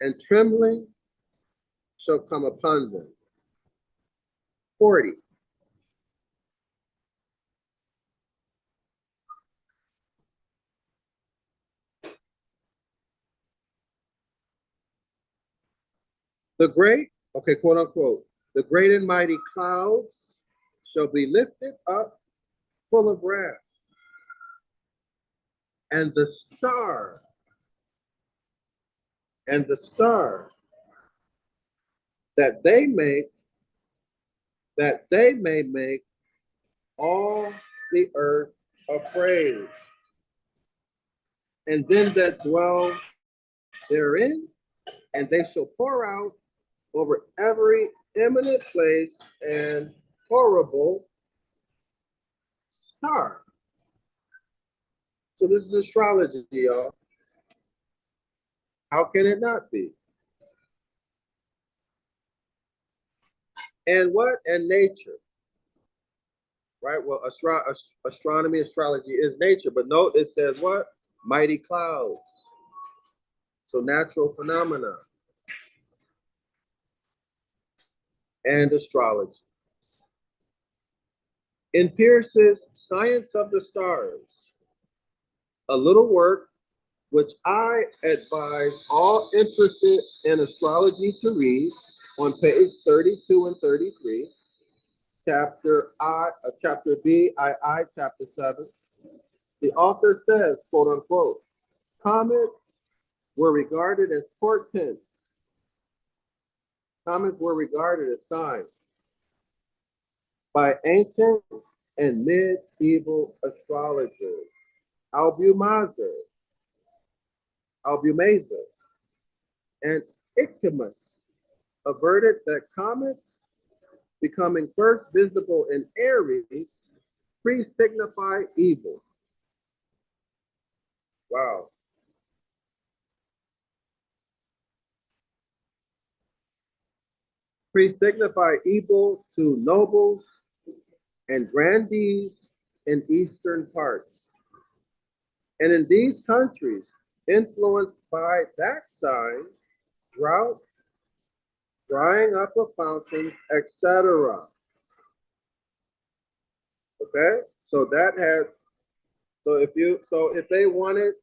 Speaker 1: and trembling shall come upon them. 40. The great, okay, quote unquote, the great and mighty clouds shall be lifted up full of wrath, and the star, that they may make all the earth afraid, and them that dwell therein, and they shall pour out over every eminent place and horrible star. So this is astrology, y'all. How can it not be? And what? And nature. Right? Well, astronomy, astrology is nature, but note it says what? Mighty clouds. So natural phenomena. And astrology. In Pierce's Science of the Stars, a little work which I advise all interested in astrology to read on page 32 and 33, chapter B, chapter 7. The author says, quote unquote, comets were regarded as portents. Comets were regarded as signs by ancient and medieval astrologers. Albumazer, and Ichthus averted that comets becoming first visible in Aries pre-signify evil. Wow. Pre-signify evil to nobles and grandees in eastern parts. And in these countries, influenced by that sign, drought, drying up of fountains, etc. Okay, so that had, so if they wanted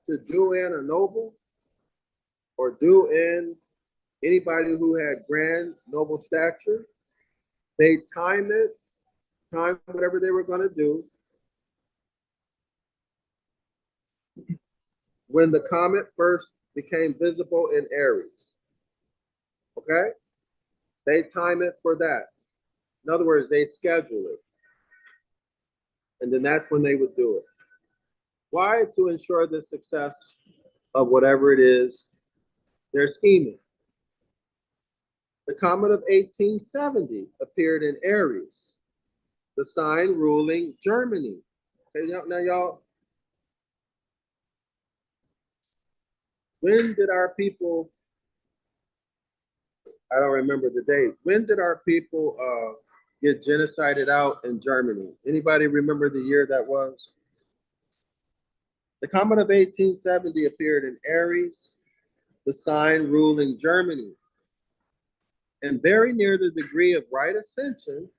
Speaker 1: to do in a noble or do in anybody who had grand noble stature, they time whatever they were going to do when the comet first became visible in Aries. Okay, they time it for that. In other words, they schedule it, and then that's when they would do it. Why? To ensure the success of whatever it is they're scheming. The comet of 1870 appeared in Aries, the sign ruling Germany. Okay, now y'all, when did our people, I don't remember the date, when did our people get genocided out in Germany? Anybody remember the year that was? The comet of 1870 appeared in Aries, the sign ruling Germany. And very near the degree of right ascension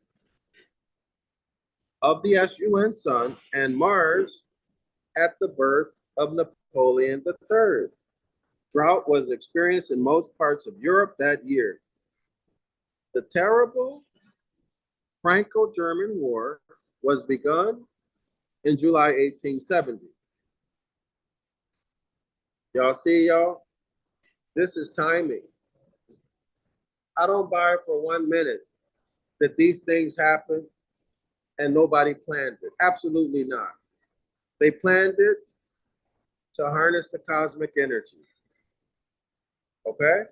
Speaker 1: of the sun sun and Mars at the birth of Napoleon III. Drought was experienced in most parts of Europe that year. The terrible Franco-German War was begun in July 1870. Y'all see, y'all? This is timing. I don't buy for 1 minute that these things happen and nobody planned it. Absolutely not. They planned it to harness the cosmic energy. Okay?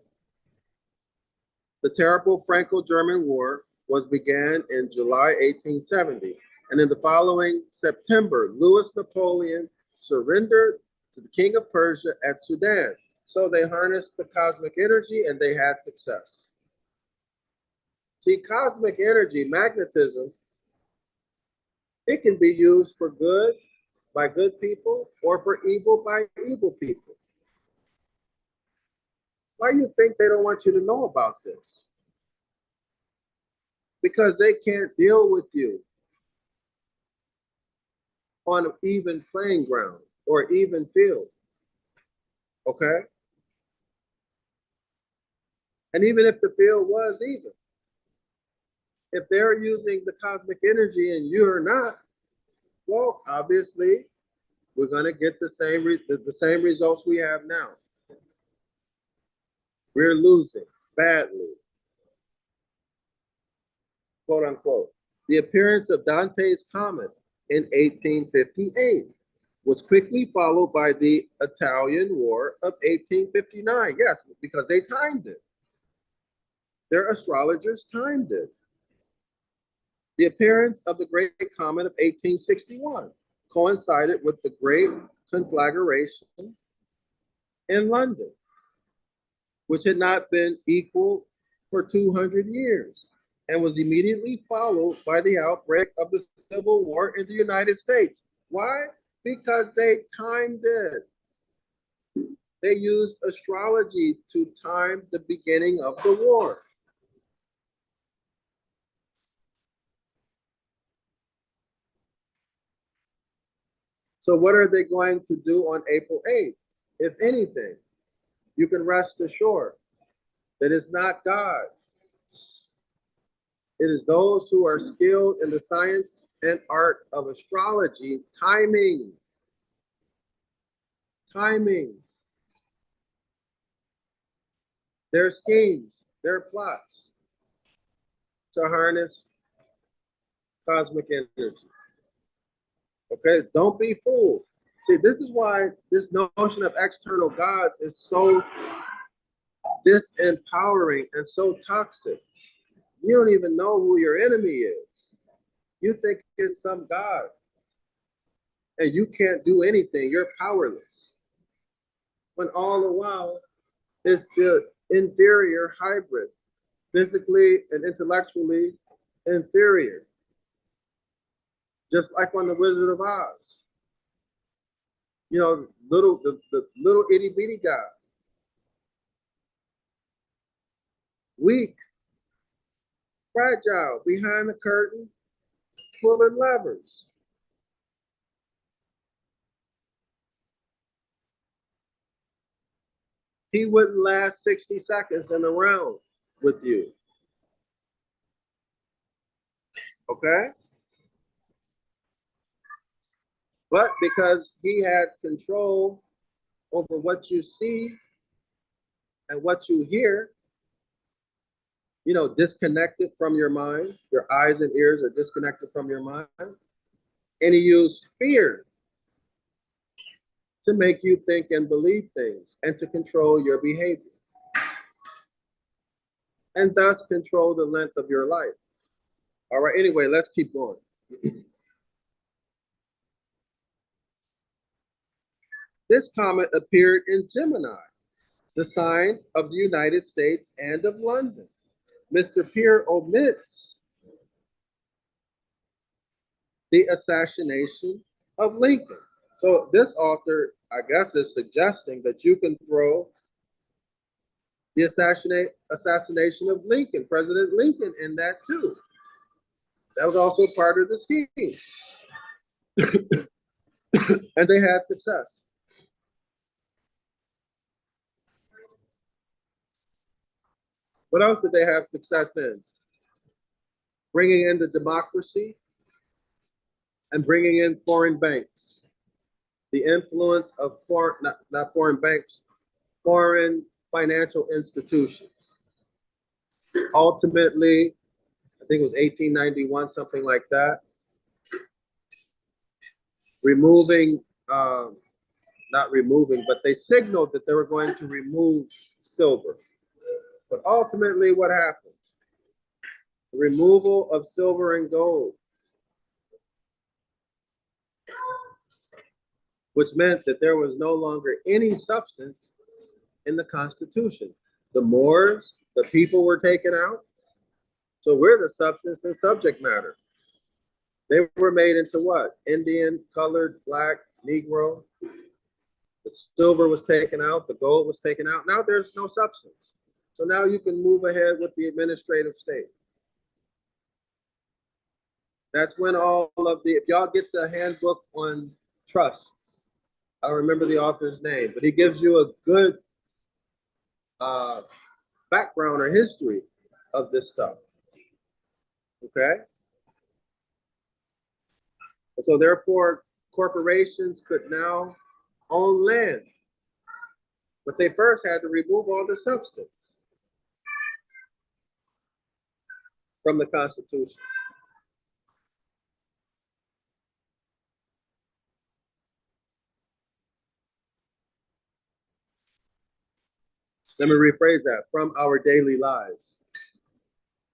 Speaker 1: The terrible Franco-German War was began in July 1870, and in the following September, Louis Napoleon surrendered to the king of Persia at Sudan. So they harnessed the cosmic energy and they had success. See, cosmic energy, magnetism, it can be used for good by good people or for evil by evil people. Why do you think they don't want you to know about this? Because they can't deal with you on an even playing ground or even field. Okay? And even if the field was even, if they're using the cosmic energy and you're not, well, obviously, we're going to get the same results we have now. We're losing badly, quote unquote. The appearance of Dante's comet in 1858 was quickly followed by the Italian War of 1859. Yes, because they timed it. Their astrologers timed it. The appearance of the Great Comet of 1861 coincided with the Great Conflagration in London, which had not been equal for 200 years, and was immediately followed by the outbreak of the Civil War in the United States. Why? Because they timed it. They used astrology to time the beginning of the war. So what are they going to do on April 8th? If anything, you can rest assured that it's not God. It is those who are skilled in the science and art of astrology, timing. Their schemes, their plots to harness cosmic energy. Okay, don't be fooled. See, this is why this notion of external gods is so disempowering and so toxic. You don't even know who your enemy is. You think it's some god, and you can't do anything. You're powerless. When all the while, it's the inferior hybrid, physically and intellectually inferior. Just like on the Wizard of Oz. You know, the little itty bitty guy. Weak, fragile, behind the curtain, pulling levers. He wouldn't last 60 seconds in a round with you. Okay? But because he had control over what you see and what you hear, you know, disconnected from your mind, your eyes and ears are disconnected from your mind, and he used fear to make you think and believe things and to control your behavior, and thus control the length of your life. All right, anyway, let's keep going. This comet appeared in Gemini, the sign of the United States and of London. Mr. Peer omits the assassination of Lincoln. So this author, I guess, is suggesting that you can throw the assassination of Lincoln, President Lincoln, in that too. That was also part of the scheme. And they had success. What else did they have success in? Bringing in the democracy and bringing in foreign banks. The influence of foreign, not foreign banks, foreign financial institutions. Ultimately, I think it was 1891, something like that, removing, not removing, but they signaled that they were going to remove silver. But ultimately, what happened? The removal of silver and gold, which meant that there was no longer any substance in the Constitution. The Moors, the people were taken out. So we're the substance and subject matter. They were made into what? Indian, colored, black, Negro. The silver was taken out, the gold was taken out. Now there's no substance. So now you can move ahead with the administrative state. That's when all of the, if y'all get the handbook on trusts, I don't remember the author's name, but he gives you a good background or history of this stuff. Okay? And so therefore, corporations could now own land. But they first had to remove all the substance from the Constitution. Let me rephrase that, from our daily lives.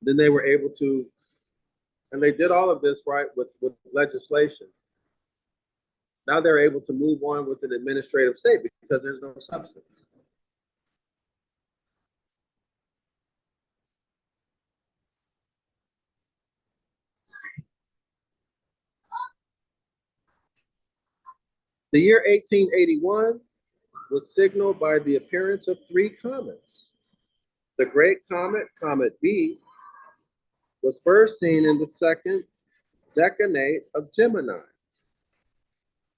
Speaker 1: Then they were able to, and they did all of this, right, with legislation. Now they're able to move on with an administrative state because there's no substance. The year 1881 was signaled by the appearance of 3 comets. The Great Comet, Comet B, was first seen in the second decanate of Gemini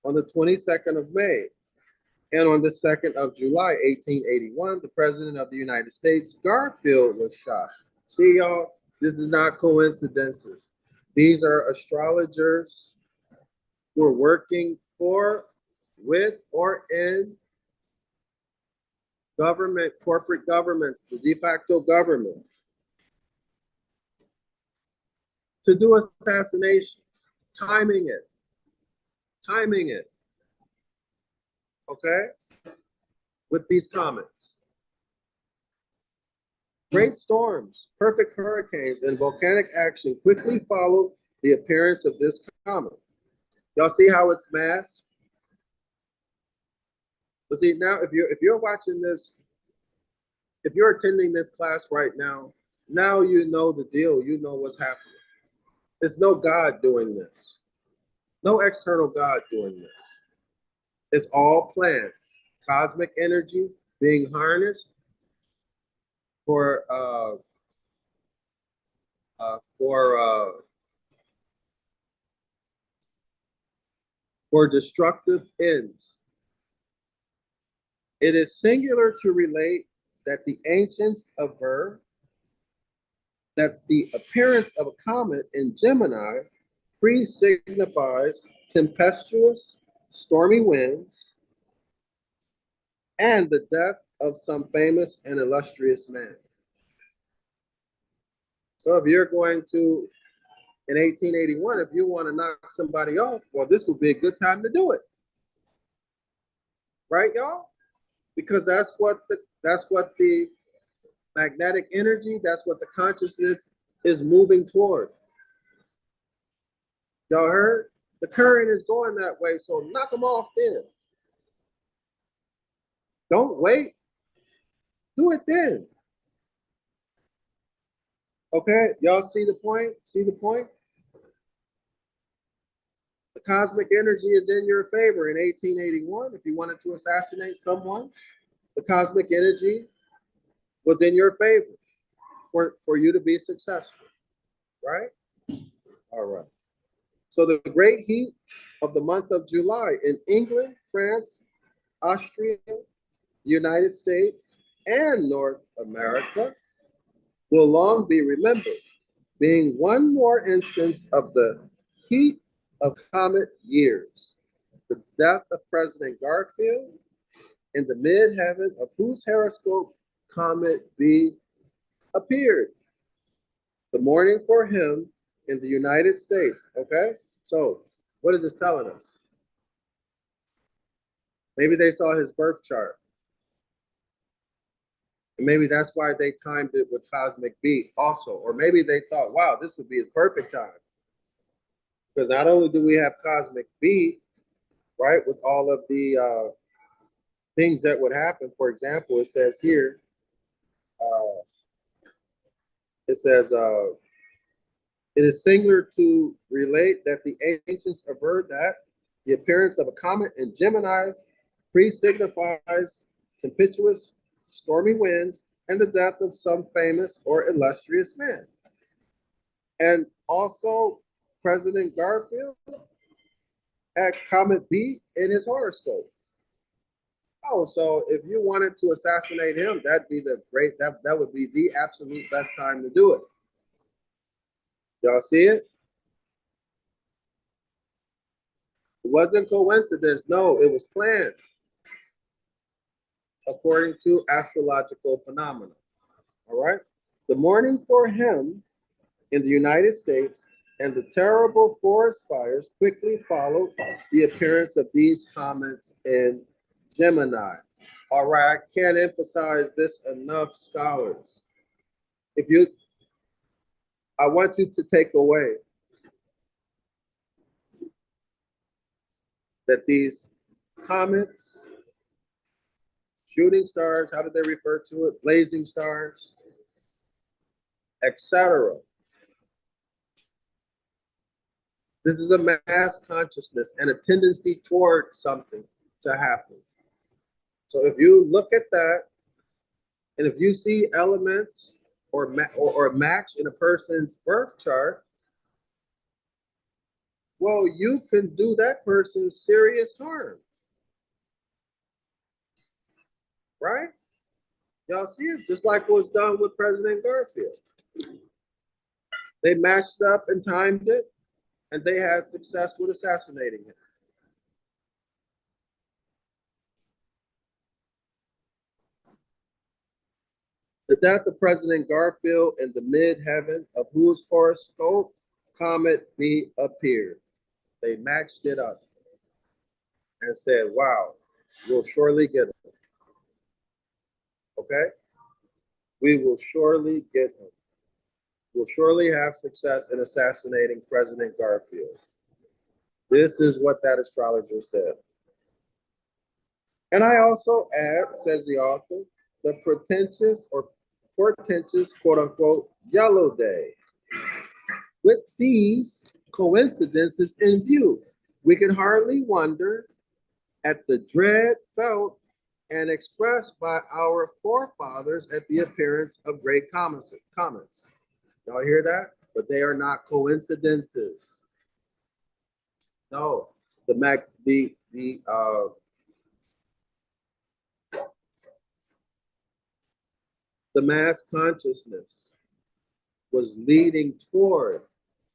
Speaker 1: on the 22nd of May. And on the 2nd of July, 1881, the President of the United States, Garfield, was shot. See, y'all, this is not coincidences. These are astrologers who are working for, with, or in government, corporate governments, the de facto government, to do assassinations, timing it, okay, with these comets. Great storms, perfect hurricanes, and volcanic action quickly followed the appearance of this comet. Y'all see how it's masked? But see, now if you're watching this, if you're attending this class right now, now you know the deal, you know what's happening. There's no God doing this. No external God doing this. It's all planned. Cosmic energy being harnessed for destructive ends. It is singular to relate that the ancients aver that the appearance of a comet in Gemini pre-signifies tempestuous, stormy winds and the death of some famous and illustrious man. So if you're going to, in 1881, if you want to knock somebody off, well, this would be a good time to do it. Right, y'all? Because that's what the magnetic energy, that's what the consciousness is moving toward. Y'all heard? The current is going that way, so knock them off then. Don't wait. Do it then. Okay, y'all see the point? See the point? The cosmic energy is in your favor in 1881. If you wanted to assassinate someone, the cosmic energy was in your favor for you to be successful, right? All right. So the great heat of the month of July in England, France, Austria, the United States, and North America will long be remembered, being one more instance of the heat of comet years. The death of President Garfield in the midheaven of whose horoscope comet B appeared. The mourning for him in the United States. Okay, so what is this telling us? Maybe they saw his birth chart. And maybe that's why they timed it with cosmic B also. Or maybe they thought, wow, this would be a perfect time. Because not only do we have cosmic B, right, with all of the things that would happen. For example, it says here, uh, it says, it is singular to relate that the ancients averred that the appearance of a comet in Gemini pre-signifies tempestuous, stormy winds and the death of some famous or illustrious man. And also, President Garfield had Comet B in his horoscope. Oh, so if you wanted to assassinate him, that'd be that would be the absolute best time to do it. Y'all see it? It wasn't coincidence. No, it was planned according to astrological phenomena. All right. The mourning for him in the United States and the terrible forest fires quickly followed the appearance of these comets in Gemini. All right, I can't emphasize this enough, scholars. I want you to take away that these comets, shooting stars, how did they refer to it? Blazing stars, etc. This is a mass consciousness and a tendency toward something to happen. So if you look at that, and if you see elements or match in a person's birth chart, well, you can do that person serious harm. Right? Y'all see it? Just like what was done with President Garfield. They matched up and timed it, and they had success with assassinating him. The death of President Garfield in the midheaven of whose horoscope comet B appeared. They matched it up and said, wow, we'll surely get him. Okay? We will surely get him. We'll surely have success in assassinating President Garfield. This is what that astrologer said. And I also add, says the author, the portentous, quote unquote, yellow day. With these coincidences in view, we can hardly wonder at the dread felt and expressed by our forefathers at the appearance of great comets. Y'all hear that? But they are not coincidences. No, the mass consciousness was leading toward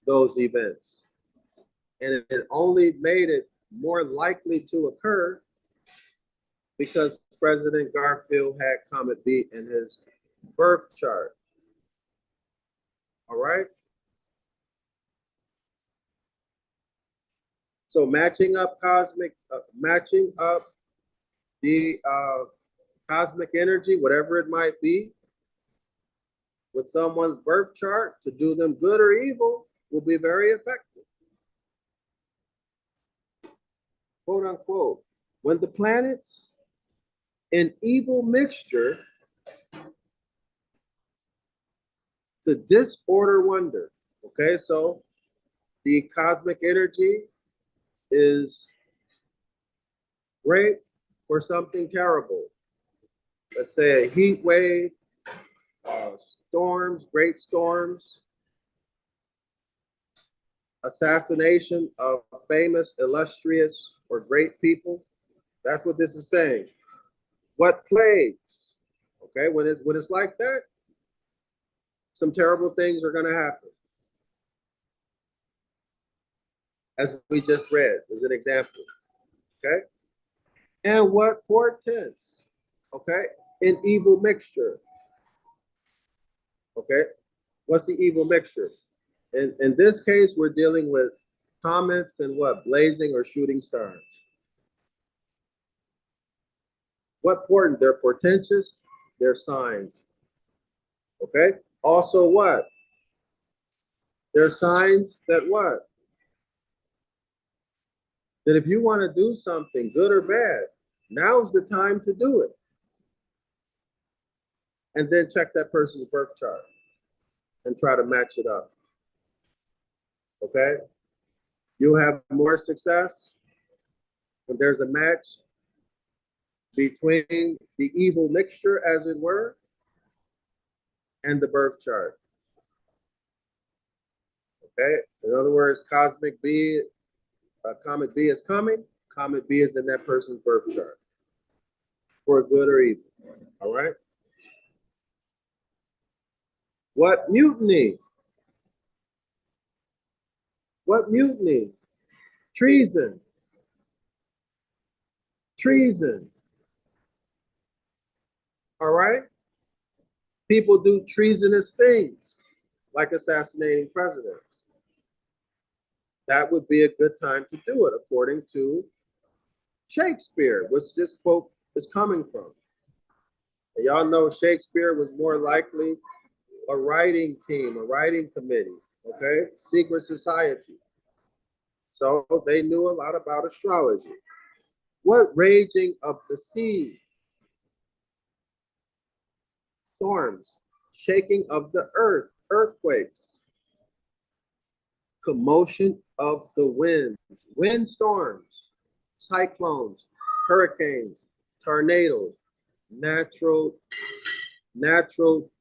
Speaker 1: those events. And it only made it more likely to occur because President Garfield had Comet B in his birth chart. All right? So matching up the cosmic energy, whatever it might be, with someone's birth chart to do them good or evil will be very effective. Quote unquote. When the planets in evil mixture to disorder wonder. Okay, so the cosmic energy is great for something terrible. Let's say a heat wave, storms, great storms. assassination of famous, illustrious, or great people. That's what this is saying. What plagues? Okay, when it's like that, some terrible things are going to happen. As we just read, as an example. Okay, and what portents? Okay, an evil mixture. Okay, what's the evil mixture? In this case, we're dealing with comets and what? Blazing or shooting stars. What portent? They're portentous, they're signs. Okay? Also what? They're signs that what? That if you want to do something, good or bad, now's the time to do it. And then check that person's birth chart and try to match it up. Okay? You'll have more success when there's a match between the evil mixture, as it were, and the birth chart. Okay? In other words, comet B is coming. Comet B is in that person's birth chart for good or evil. All right? What mutiny? What mutiny? Treason. Treason. All right? People do treasonous things, like assassinating presidents. That would be a good time to do it, according to Shakespeare, which this quote is coming from. And y'all know Shakespeare was more likely a writing team, a writing committee, okay? Secret society. So they knew a lot about astrology. What raging of the sea? Storms, shaking of the earth, earthquakes, commotion of the winds, windstorms, cyclones, hurricanes, tornadoes, natural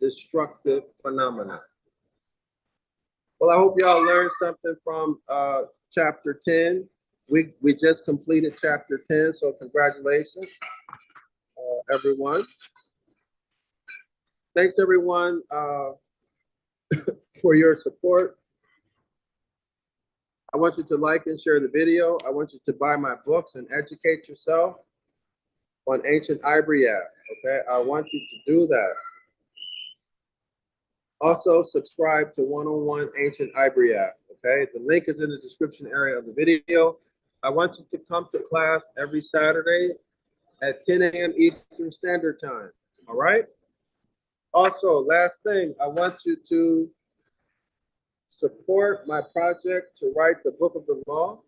Speaker 1: destructive phenomena. Well, I hope y'all learned something from chapter 10. We just completed chapter 10, so congratulations, everyone. Thanks, everyone, for your support. I want you to like and share the video. I want you to buy my books and educate yourself on Ancient Ibaryath, okay? I want you to do that. Also, subscribe to 101 Ancient Ibaryath, okay? The link is in the description area of the video. I want you to come to class every Saturday at 10 a.m. Eastern Standard Time, all right? Also, last thing, I want you to support my project to write the Book of the Law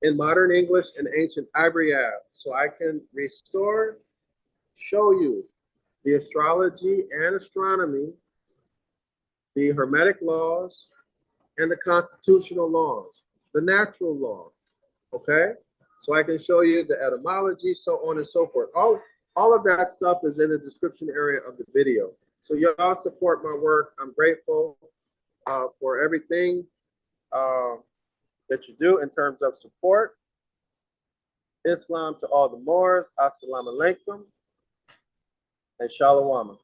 Speaker 1: in modern English and ancient Ibaryath, so I can restore, show you the astrology and astronomy, the Hermetic Laws, and the constitutional laws, the natural law, okay? So I can show you the etymology, so on and so forth. All of that stuff is in the description area of the video. So y'all support my work. I'm grateful for everything that you do in terms of support. Islam to all the Moors, assalamu alaikum, and shalom.